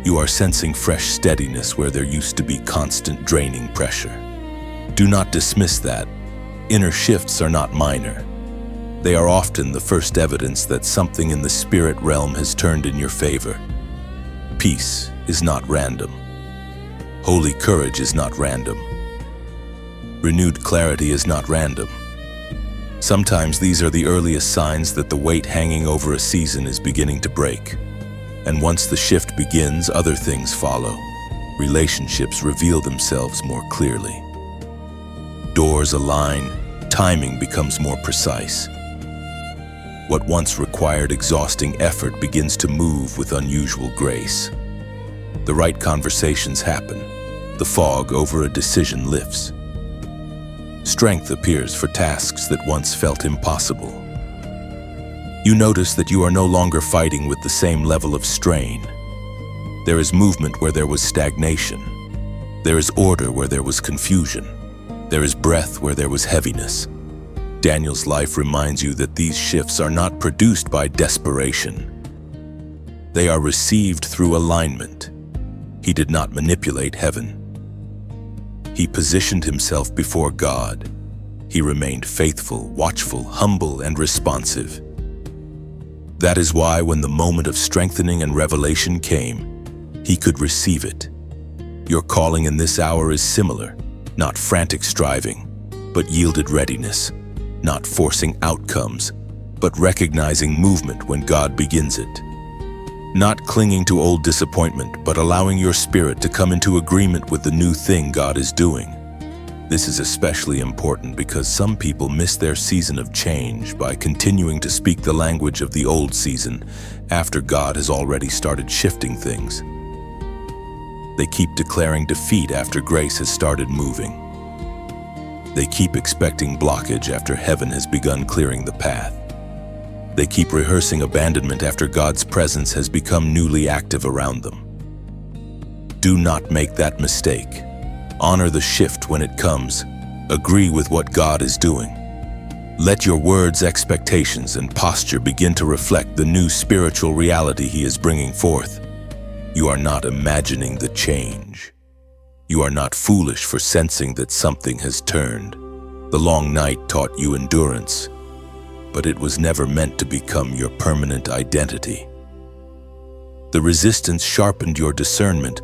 You are sensing fresh steadiness where there used to be constant draining pressure. Do not dismiss that. Inner shifts are not minor. They are often the first evidence that something in the spirit realm has turned in your favor. Peace is not random. Holy courage is not random. Renewed clarity is not random. Sometimes these are the earliest signs that the weight hanging over a season is beginning to break. And once the shift begins, other things follow. Relationships reveal themselves more clearly. Doors align, timing becomes more precise. What once required exhausting effort begins to move with unusual grace. The right conversations happen. The fog over a decision lifts. Strength appears for tasks that once felt impossible. You notice that you are no longer fighting with the same level of strain. There is movement where there was stagnation. There is order where there was confusion. There is breath where there was heaviness. Daniel's life reminds you that these shifts are not produced by desperation. They are received through alignment. He did not manipulate heaven. He positioned himself before God. He remained faithful, watchful, humble, and responsive. That is why when the moment of strengthening and revelation came, he could receive it. Your calling in this hour is similar, not frantic striving, but yielded readiness, not forcing outcomes, but recognizing movement when God begins it. Not clinging to old disappointment, but allowing your spirit to come into agreement with the new thing God is doing. This is especially important because some people miss their season of change by continuing to speak the language of the old season after God has already started shifting things. They keep declaring defeat after grace has started moving. They keep expecting blockage after heaven has begun clearing the path. They keep rehearsing abandonment after God's presence has become newly active around them. Do not make that mistake. Honor the shift when it comes. Agree with what God is doing. Let your words, expectations, and posture begin to reflect the new spiritual reality He is bringing forth. You are not imagining the change. You are not foolish for sensing that something has turned. The long night taught you endurance, but it was never meant to become your permanent identity. The resistance sharpened your discernment,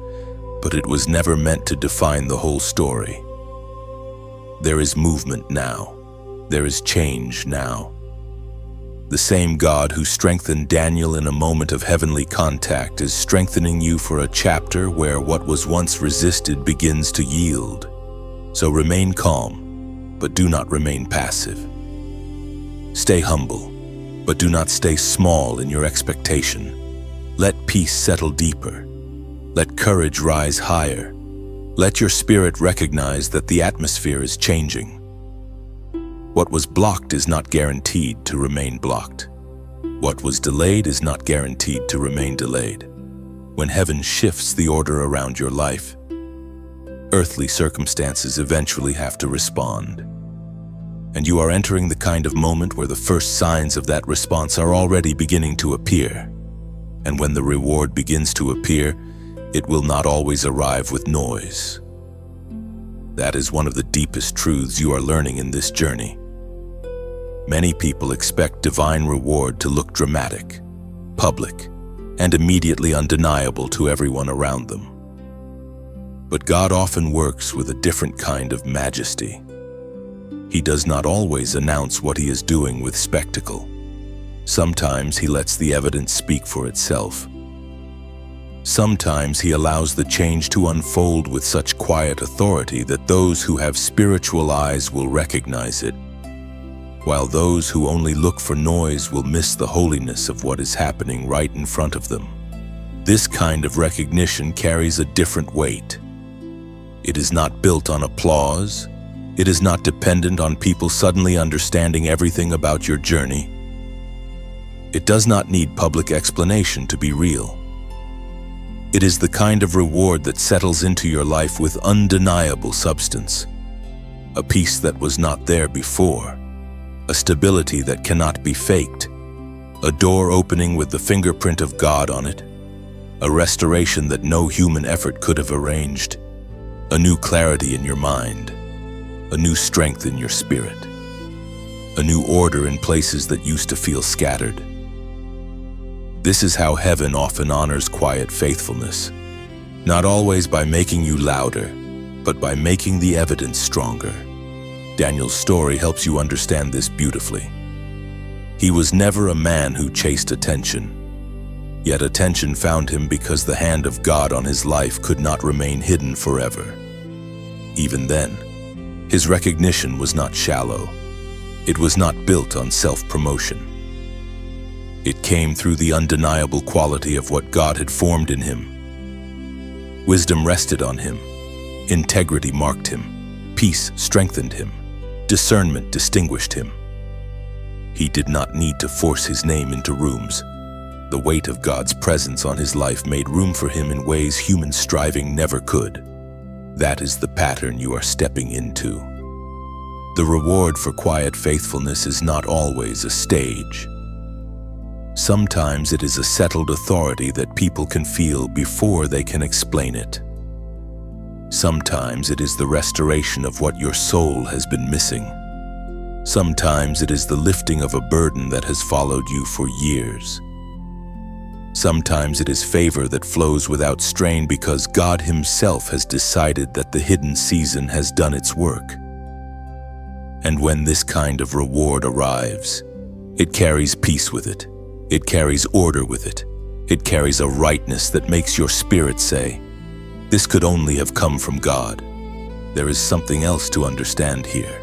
but it was never meant to define the whole story. There is movement now. There is change now. The same God who strengthened Daniel in a moment of heavenly contact is strengthening you for a chapter where what was once resisted begins to yield. So remain calm, but do not remain passive. Stay humble, but do not stay small in your expectation. Let peace settle deeper. Let courage rise higher. Let your spirit recognize that the atmosphere is changing. What was blocked is not guaranteed to remain blocked. What was delayed is not guaranteed to remain delayed. When heaven shifts the order around your life, earthly circumstances eventually have to respond. And you are entering the kind of moment where the first signs of that response are already beginning to appear. And when the reward begins to appear, it will not always arrive with noise. That is one of the deepest truths you are learning in this journey. Many people expect divine reward to look dramatic, public, and immediately undeniable to everyone around them. But God often works with a different kind of majesty. He does not always announce what He is doing with spectacle. Sometimes He lets the evidence speak for itself. Sometimes He allows the change to unfold with such quiet authority that those who have spiritual eyes will recognize it, while those who only look for noise will miss the holiness of what is happening right in front of them. This kind of recognition carries a different weight. It is not built on applause. It is not dependent on people suddenly understanding everything about your journey. It does not need public explanation to be real. It is the kind of reward that settles into your life with undeniable substance. A peace that was not there before. A stability that cannot be faked. A door opening with the fingerprint of God on it. A restoration that no human effort could have arranged. A new clarity in your mind. A new strength in your spirit. A new order in places that used to feel scattered. This is how heaven often honors quiet faithfulness, not always by making you louder, but by making the evidence stronger. Daniel's story helps you understand this beautifully. He was never a man who chased attention, yet attention found him because the hand of God on his life could not remain hidden forever. Even then, his recognition was not shallow. It was not built on self-promotion. It came through the undeniable quality of what God had formed in him. Wisdom rested on him. Integrity marked him. Peace strengthened him. Discernment distinguished him. He did not need to force his name into rooms. The weight of God's presence on his life made room for him in ways human striving never could. That is the pattern you are stepping into. The reward for quiet faithfulness is not always a stage. Sometimes it is a settled authority that people can feel before they can explain it. Sometimes it is the restoration of what your soul has been missing. Sometimes it is the lifting of a burden that has followed you for years. Sometimes it is favor that flows without strain because God Himself has decided that the hidden season has done its work. And when this kind of reward arrives, it carries peace with it. It carries order with it. It carries a rightness that makes your spirit say, "This could only have come from God." There is something else to understand here.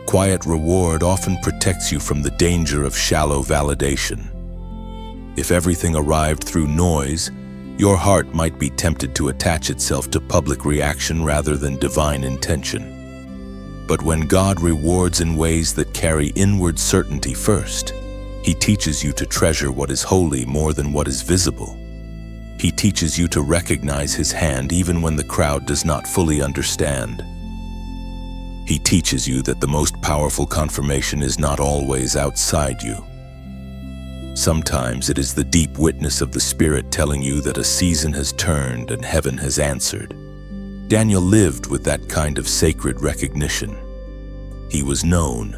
Quiet reward often protects you from the danger of shallow validation. If everything arrived through noise, your heart might be tempted to attach itself to public reaction rather than divine intention. But when God rewards in ways that carry inward certainty first, He teaches you to treasure what is holy more than what is visible. He teaches you to recognize His hand even when the crowd does not fully understand. He teaches you that the most powerful confirmation is not always outside you. Sometimes it is the deep witness of the Spirit telling you that a season has turned and heaven has answered. Daniel lived with that kind of sacred recognition. He was known,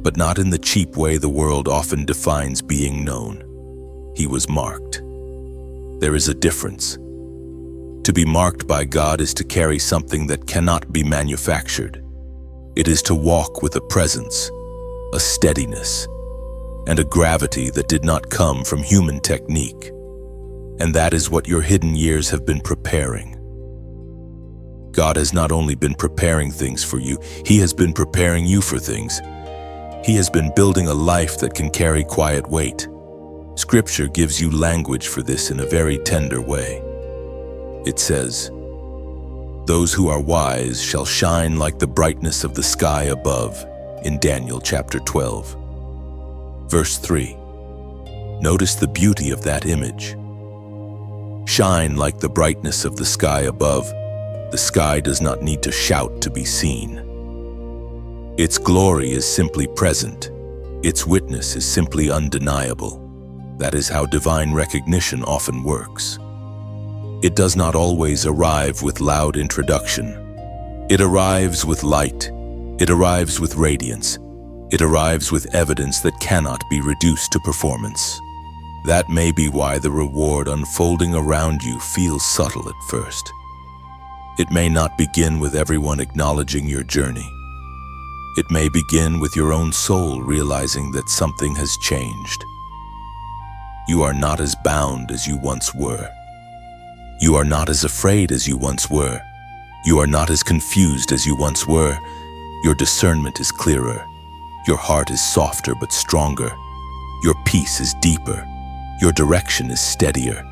but not in the cheap way the world often defines being known. He was marked. There is a difference. To be marked by God is to carry something that cannot be manufactured. It is to walk with a presence, a steadiness, and a gravity that did not come from human technique. And that is what your hidden years have been preparing. God has not only been preparing things for you, He has been preparing you for things. He has been building a life that can carry quiet weight. Scripture gives you language for this in a very tender way. It says, "Those who are wise shall shine like the brightness of the sky above," in Daniel chapter 12. Verse 3. Notice the beauty of that image. Shine like the brightness of the sky above. The sky does not need to shout to be seen. Its glory is simply present. Its witness is simply undeniable. That is how divine recognition often works. It does not always arrive with loud introduction. It arrives with light. It arrives with radiance. It arrives with evidence that cannot be reduced to performance. That may be why the reward unfolding around you feels subtle at first. It may not begin with everyone acknowledging your journey. It may begin with your own soul realizing that something has changed. You are not as bound as you once were. You are not as afraid as you once were. You are not as confused as you once were. Your discernment is clearer. Your heart is softer but stronger. Your peace is deeper. Your direction is steadier.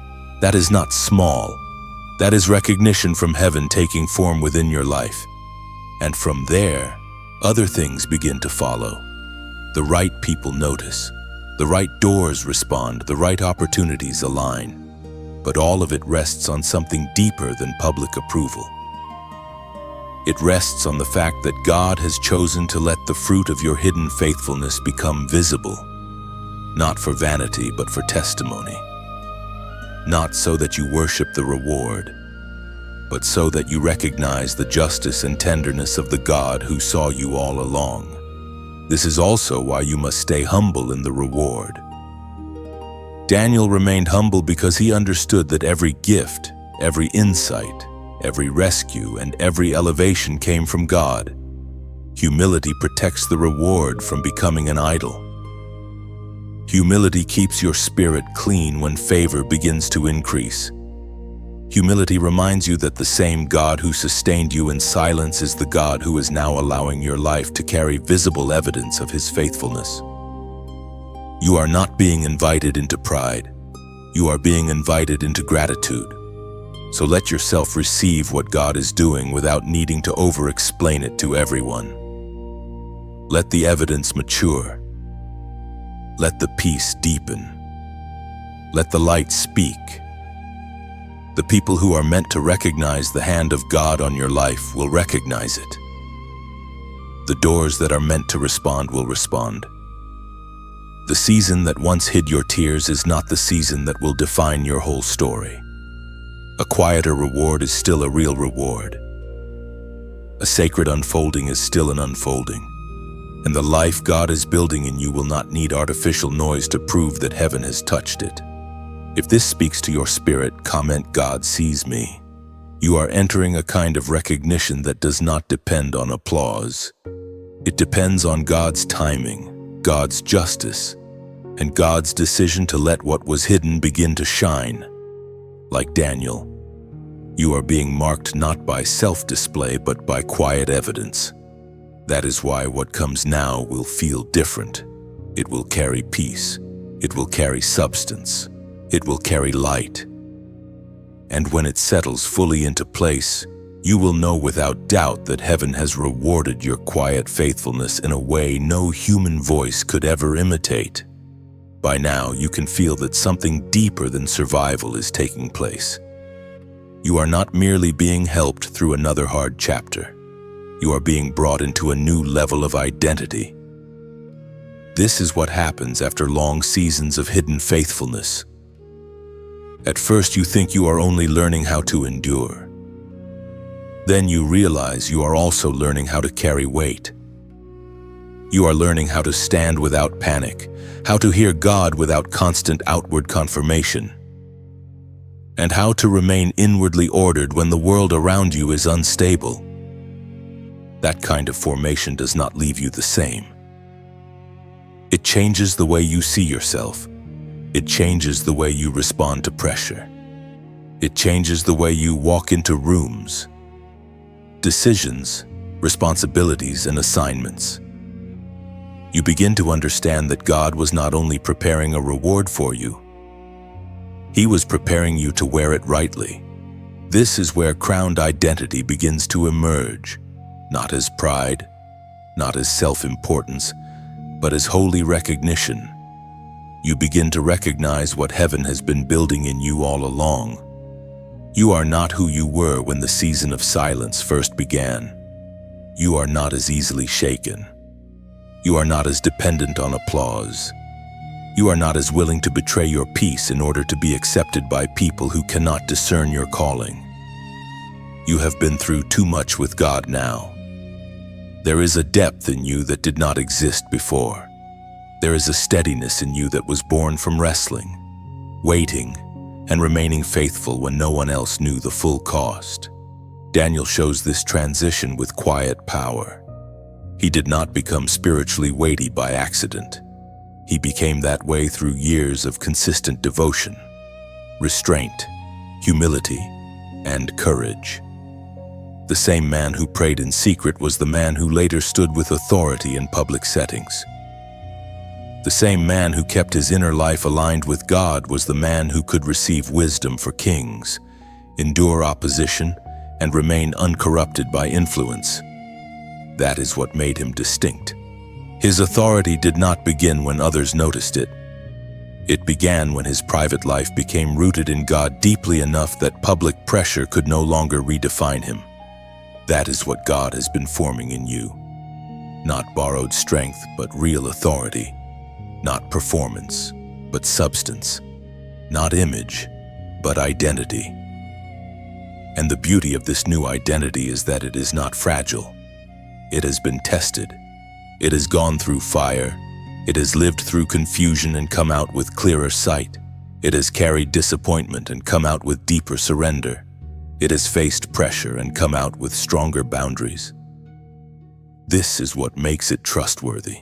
That is not small. That is recognition from heaven taking form within your life. And from there, other things begin to follow. The right people notice. The right doors respond. The right opportunities align. But all of it rests on something deeper than public approval. It rests on the fact that God has chosen to let the fruit of your hidden faithfulness become visible, not for vanity but for testimony. Not so that you worship the reward, but so that you recognize the justice and tenderness of the God who saw you all along. This is also why you must stay humble in the reward. Daniel remained humble because he understood that every gift, every insight, every rescue, and every elevation came from God. Humility protects the reward from becoming an idol. Humility keeps your spirit clean when favor begins to increase. Humility reminds you that the same God who sustained you in silence is the God who is now allowing your life to carry visible evidence of His faithfulness. You are not being invited into pride. You are being invited into gratitude. So let yourself receive what God is doing without needing to over-explain it to everyone. Let the evidence mature. Let the peace deepen. Let the light speak. The people who are meant to recognize the hand of God on your life will recognize it. The doors that are meant to respond will respond. The season that once hid your tears is not the season that will define your whole story. A quieter reward is still a real reward. A sacred unfolding is still an unfolding. And the life God is building in you will not need artificial noise to prove that heaven has touched it. If this speaks to your spirit, comment "God sees me." You are entering a kind of recognition that does not depend on applause. It depends on God's timing, God's justice, and God's decision to let what was hidden begin to shine. Like Daniel, you are being marked not by self-display but by quiet evidence. That is why what comes now will feel different. It will carry peace. It will carry substance. It will carry light. And when it settles fully into place, you will know without doubt that heaven has rewarded your quiet faithfulness in a way no human voice could ever imitate. By now, you can feel that something deeper than survival is taking place. You are not merely being helped through another hard chapter. You are being brought into a new level of identity. This is what happens after long seasons of hidden faithfulness. At first, you think you are only learning how to endure. Then you realize you are also learning how to carry weight. You are learning how to stand without panic, how to hear God without constant outward confirmation, and how to remain inwardly ordered when the world around you is unstable. That kind of formation does not leave you the same. It changes the way you see yourself. It changes the way you respond to pressure. It changes the way you walk into rooms, decisions, responsibilities, and assignments. You begin to understand that God was not only preparing a reward for you, He was preparing you to wear it rightly. This is where crowned identity begins to emerge, not as pride, not as self-importance, but as holy recognition. You begin to recognize what heaven has been building in you all along. You are not who you were when the season of silence first began. You are not as easily shaken. You are not as dependent on applause. You are not as willing to betray your peace in order to be accepted by people who cannot discern your calling. You have been through too much with God now. There is a depth in you that did not exist before. There is a steadiness in you that was born from wrestling, waiting, and remaining faithful when no one else knew the full cost. Daniel shows this transition with quiet power. He did not become spiritually weighty by accident. He became that way through years of consistent devotion, restraint, humility, and courage. The same man who prayed in secret was the man who later stood with authority in public settings. The same man who kept his inner life aligned with God was the man who could receive wisdom for kings, endure opposition, and remain uncorrupted by influence. That is what made him distinct. His authority did not begin when others noticed it. It began when his private life became rooted in God deeply enough that public pressure could no longer redefine him. That is what God has been forming in you. Not borrowed strength, but real authority. Not performance, but substance. Not image, but identity. And the beauty of this new identity is that it is not fragile. It has been tested. It has gone through fire. It has lived through confusion and come out with clearer sight. It has carried disappointment and come out with deeper surrender. It has faced pressure and come out with stronger boundaries. This is what makes it trustworthy.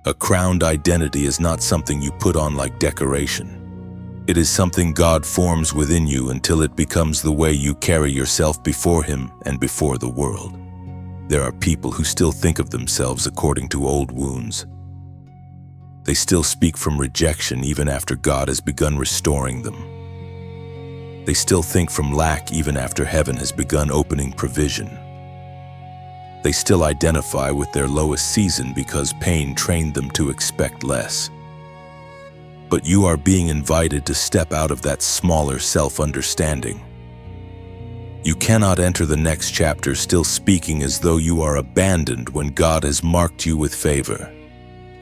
A crowned identity is not something you put on like decoration. It is something God forms within you until it becomes the way you carry yourself before Him and before the world. There are people who still think of themselves according to old wounds. They still speak from rejection even after God has begun restoring them. They still think from lack even after heaven has begun opening provision. They still identify with their lowest season because pain trained them to expect less. but you are being invited to step out of that smaller self-understanding. You cannot enter the next chapter still speaking as though you are abandoned when God has marked you with favor.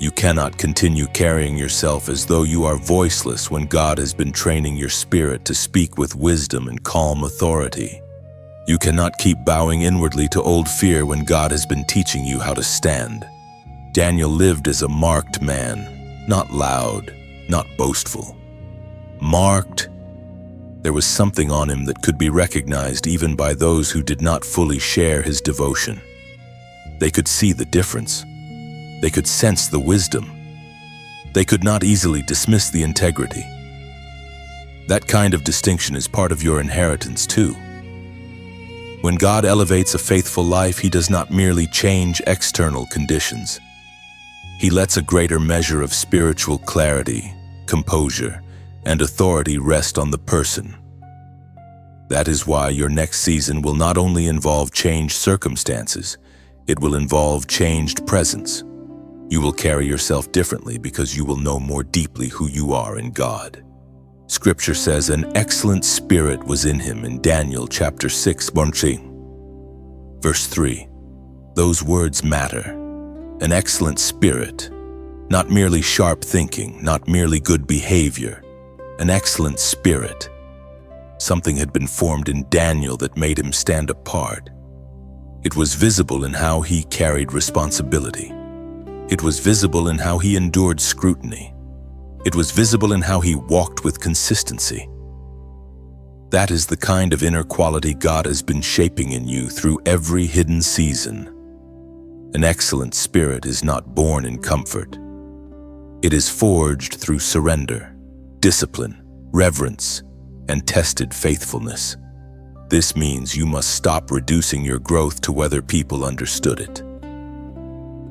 You cannot continue carrying yourself as though you are voiceless when God has been training your spirit to speak with wisdom and calm authority. You cannot keep bowing inwardly to old fear when God has been teaching you how to stand. Daniel lived as a marked man, not loud, not boastful. Marked. There was something on him that could be recognized even by those who did not fully share his devotion. They could see the difference. They could sense the wisdom. They could not easily dismiss the integrity. That kind of distinction is part of your inheritance too. When God elevates a faithful life, He does not merely change external conditions. He lets a greater measure of spiritual clarity, composure, and authority rest on the person. That is why your next season will not only involve changed circumstances, it will involve changed presence. You will carry yourself differently because you will know more deeply who you are in God. Scripture says an excellent spirit was in him in Daniel chapter 6, verse 3. Those words matter. An excellent spirit, not merely sharp thinking, not merely good behavior. An excellent spirit. Something had been formed in Daniel that made him stand apart. It was visible in how he carried responsibility. It was visible in how he endured scrutiny. It was visible in how he walked with consistency. That is the kind of inner quality God has been shaping in you through every hidden season. An excellent spirit is not born in comfort. It is forged through surrender, discipline, reverence, and tested faithfulness. This means you must stop reducing your growth to whether people understood it.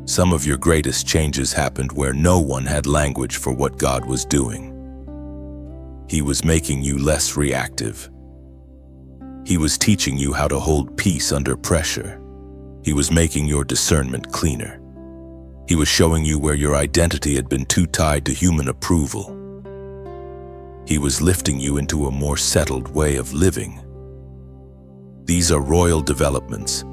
Some of your greatest changes happened where no one had language for what God was doing. He was making you less reactive. He was teaching you how to hold peace under pressure. He was making your discernment cleaner. He was showing you where your identity had been too tied to human approval. He was lifting you into a more settled way of living. These are royal developments.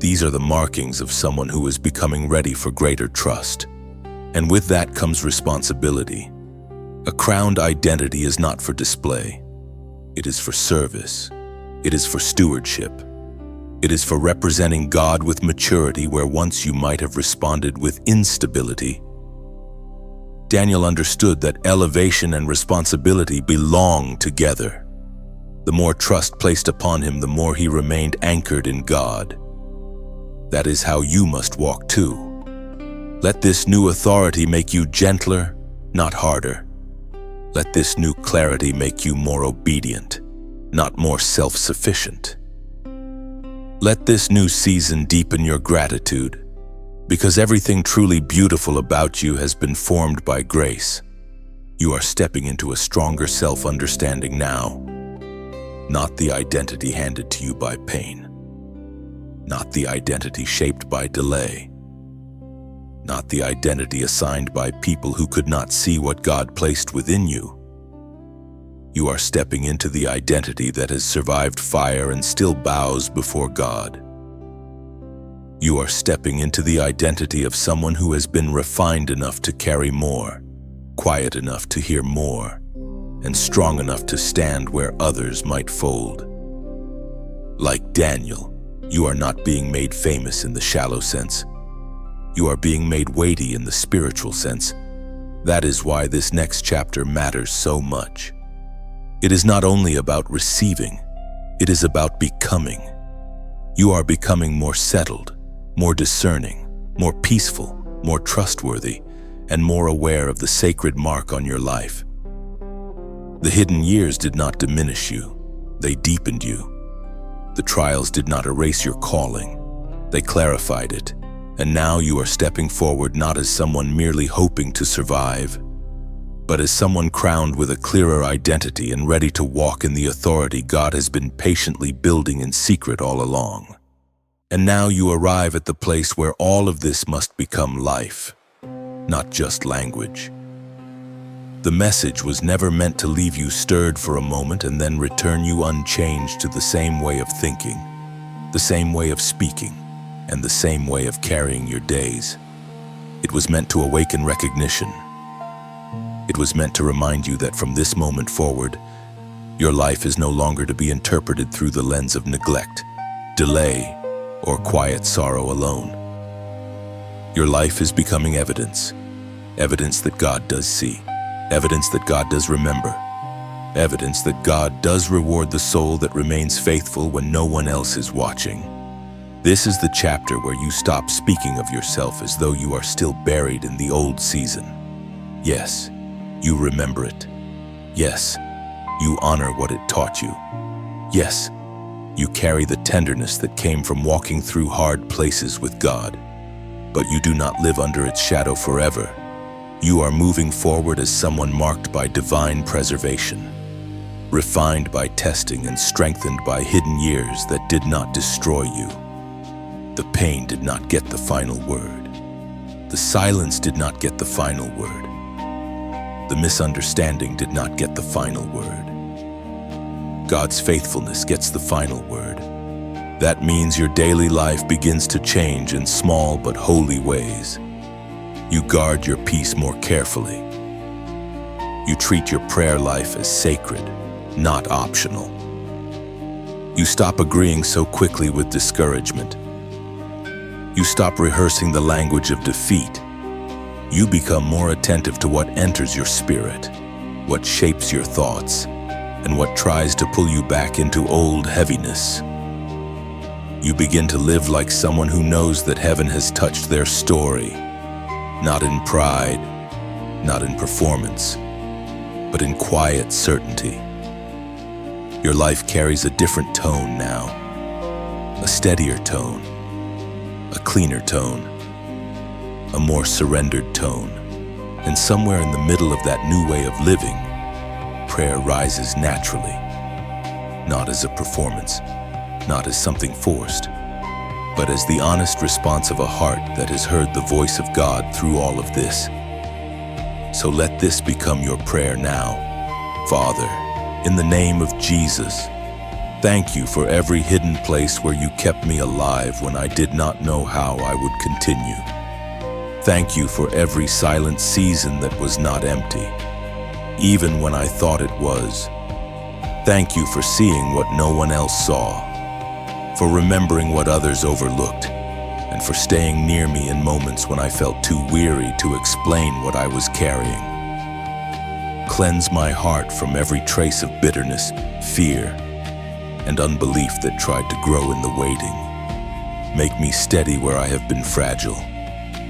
These are the markings of someone who is becoming ready for greater trust. And with that comes responsibility. A crowned identity is not for display. It is for service. It is for stewardship. It is for representing God with maturity where once you might have responded with instability. Daniel understood that elevation and responsibility belong together. The more trust placed upon him, the more he remained anchored in God. That is how you must walk too. Let this new authority make you gentler, not harder. Let this new clarity make you more obedient, not more self-sufficient. Let this new season deepen your gratitude, because everything truly beautiful about you has been formed by grace. You are stepping into a stronger self-understanding now, not the identity handed to you by pain. Not the identity shaped by delay. Not the identity assigned by people who could not see what God placed within you. You are stepping into the identity that has survived fire and still bows before God. You are stepping into the identity of someone who has been refined enough to carry more, quiet enough to hear more, and strong enough to stand where others might fold. Like Daniel, you are not being made famous in the shallow sense. You are being made weighty in the spiritual sense. That is why this next chapter matters so much. It is not only about receiving, it is about becoming. You are becoming more settled, more discerning, more peaceful, more trustworthy, and more aware of the sacred mark on your life. The hidden years did not diminish you, they deepened you. The trials did not erase your calling, they clarified it, and now you are stepping forward not as someone merely hoping to survive, but as someone crowned with a clearer identity and ready to walk in the authority God has been patiently building in secret all along. And now you arrive at the place where all of this must become life, not just language. The message was never meant to leave you stirred for a moment and then return you unchanged to the same way of thinking, the same way of speaking, and the same way of carrying your days. It was meant to awaken recognition. It was meant to remind you that from this moment forward, your life is no longer to be interpreted through the lens of neglect, delay, or quiet sorrow alone. Your life is becoming evidence that God does see, evidence that God does remember, evidence that God does reward the soul that remains faithful when no one else is watching. This is the chapter where you stop speaking of yourself as though you are still buried in the old season. Yes, you remember it. Yes, you honor what it taught you. Yes, you carry the tenderness that came from walking through hard places with God. But you do not live under its shadow forever. You are moving forward as someone marked by divine preservation, refined by testing and strengthened by hidden years that did not destroy you. The pain did not get the final word. The silence did not get the final word. The misunderstanding did not get the final word. God's faithfulness gets the final word. That means your daily life begins to change in small but holy ways. You guard your peace more carefully. You treat your prayer life as sacred, not optional. You stop agreeing so quickly with discouragement. You stop rehearsing the language of defeat. You become more attentive to what enters your spirit, what shapes your thoughts, and what tries to pull you back into old heaviness. You begin to live like someone who knows that heaven has touched their story, not in pride, not in performance, but in quiet certainty. Your life carries a different tone now, a steadier tone, a cleaner tone, a more surrendered tone. And somewhere in the middle of that new way of living, prayer rises naturally, not as a performance, not as something forced, but as the honest response of a heart that has heard the voice of God through all of this. So let this become your prayer now. Father, in the name of Jesus, thank you for every hidden place where you kept me alive when I did not know how I would continue. Thank you for every silent season that was not empty, even when I thought it was. Thank you for seeing what no one else saw, for remembering what others overlooked, and for staying near me in moments when I felt too weary to explain what I was carrying. Cleanse my heart from every trace of bitterness, fear, and unbelief that tried to grow in the waiting. Make me steady where I have been fragile.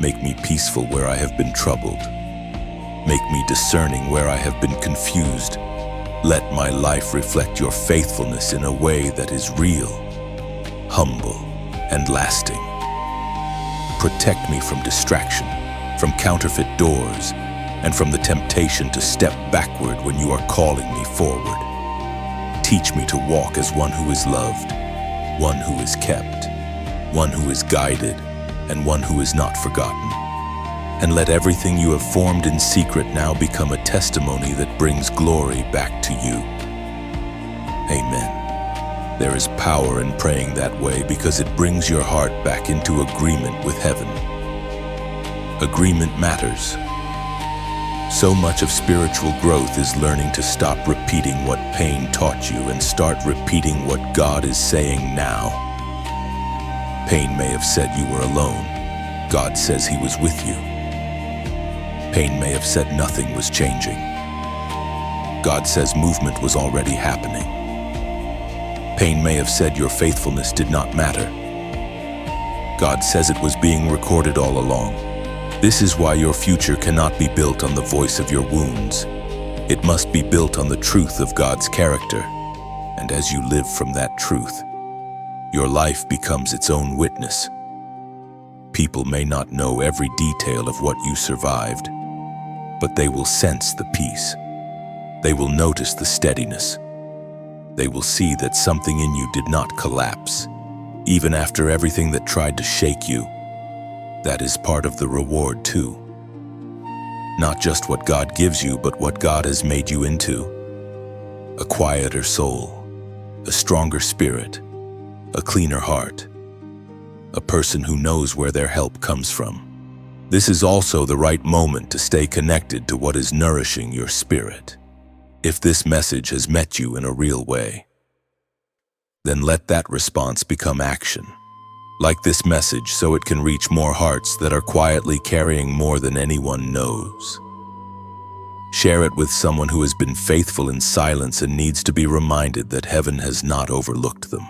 Make me peaceful where I have been troubled. Make me discerning where I have been confused. Let my life reflect your faithfulness in a way that is real, humble, and lasting. Protect me from distraction, from counterfeit doors, and from the temptation to step backward when you are calling me forward. Teach me to walk as one who is loved, one who is kept, one who is guided, and one who is not forgotten. And let everything you have formed in secret now become a testimony that brings glory back to you. Amen. There is power in praying that way because it brings your heart back into agreement with heaven. Agreement matters. So much of spiritual growth is learning to stop repeating what pain taught you and start repeating what God is saying now. Pain may have said you were alone. God says He was with you. Pain may have said nothing was changing. God says movement was already happening. Pain may have said your faithfulness did not matter. God says it was being recorded all along. This is why your future cannot be built on the voice of your wounds. It must be built on the truth of God's character. And as you live from that truth, your life becomes its own witness. People may not know every detail of what you survived, but they will sense the peace. They will notice the steadiness. They will see that something in you did not collapse, even after everything that tried to shake you. That is part of the reward too. Not just what God gives you, but what God has made you into. A quieter soul, a stronger spirit, a cleaner heart, a person who knows where their help comes from. This is also the right moment to stay connected to what is nourishing your spirit. If this message has met you in a real way, then let that response become action. Like this message so it can reach more hearts that are quietly carrying more than anyone knows. Share it with someone who has been faithful in silence and needs to be reminded that heaven has not overlooked them.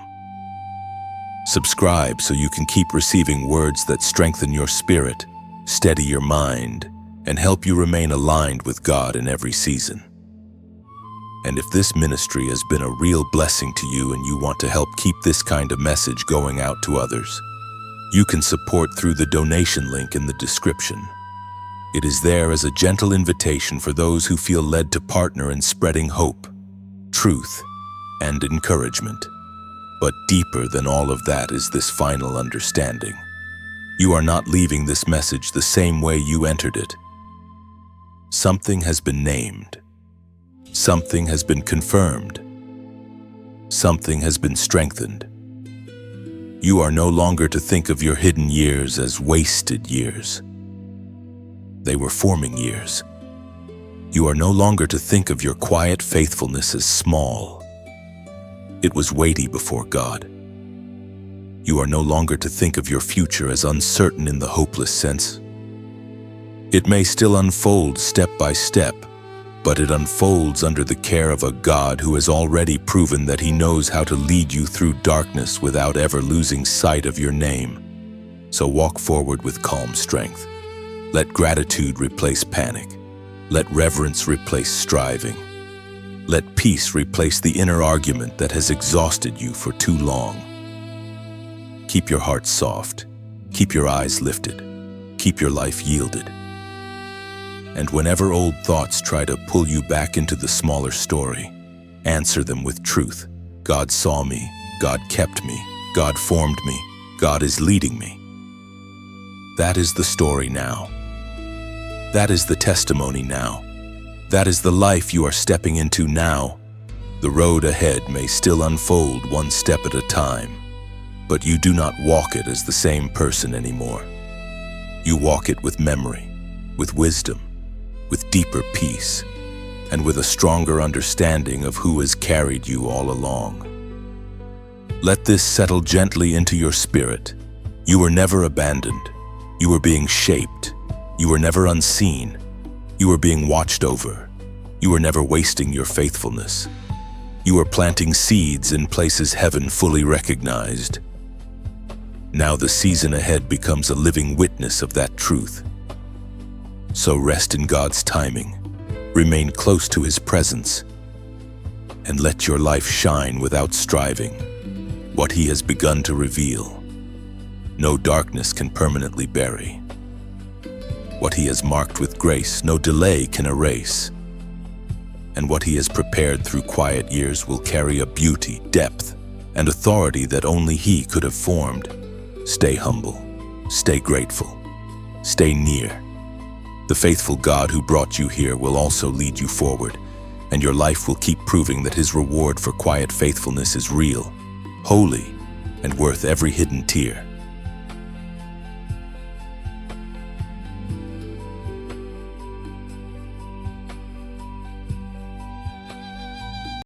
Subscribe so you can keep receiving words that strengthen your spirit, steady your mind, and help you remain aligned with God in every season. And if this ministry has been a real blessing to you and you want to help keep this kind of message going out to others, you can support through the donation link in the description. It is there as a gentle invitation for those who feel led to partner in spreading hope, truth, and encouragement. But deeper than all of that is this final understanding. You are not leaving this message the same way you entered it. Something has been named. Something has been confirmed. Something has been strengthened. You are no longer to think of your hidden years as wasted years. They were forming years. You are no longer to think of your quiet faithfulness as small. It was weighty before God. You are no longer to think of your future as uncertain in the hopeless sense. It may still unfold step by step, but it unfolds under the care of a God who has already proven that He knows how to lead you through darkness without ever losing sight of your name. So walk forward with calm strength. Let gratitude replace panic. Let reverence replace striving. Let peace replace the inner argument that has exhausted you for too long. Keep your heart soft. Keep your eyes lifted. Keep your life yielded. And whenever old thoughts try to pull you back into the smaller story, answer them with truth. God saw me. God kept me. God formed me. God is leading me. That is the story now. That is the testimony now. That is the life you are stepping into now. The road ahead may still unfold one step at a time, but you do not walk it as the same person anymore. You walk it with memory, with wisdom, with deeper peace, and with a stronger understanding of who has carried you all along. Let this settle gently into your spirit. You were never abandoned. You were being shaped. You were never unseen. You were being watched over. You were never wasting your faithfulness. You were planting seeds in places heaven fully recognized. Now the season ahead becomes a living witness of that truth. So rest in God's timing, remain close to His presence, and let your life shine without striving. What He has begun to reveal, no darkness can permanently bury. What He has marked with grace, no delay can erase. And what He has prepared through quiet years will carry a beauty, depth, and authority that only He could have formed. Stay humble, stay grateful, stay near. The faithful God who brought you here will also lead you forward, and your life will keep proving that His reward for quiet faithfulness is real, holy, and worth every hidden tear.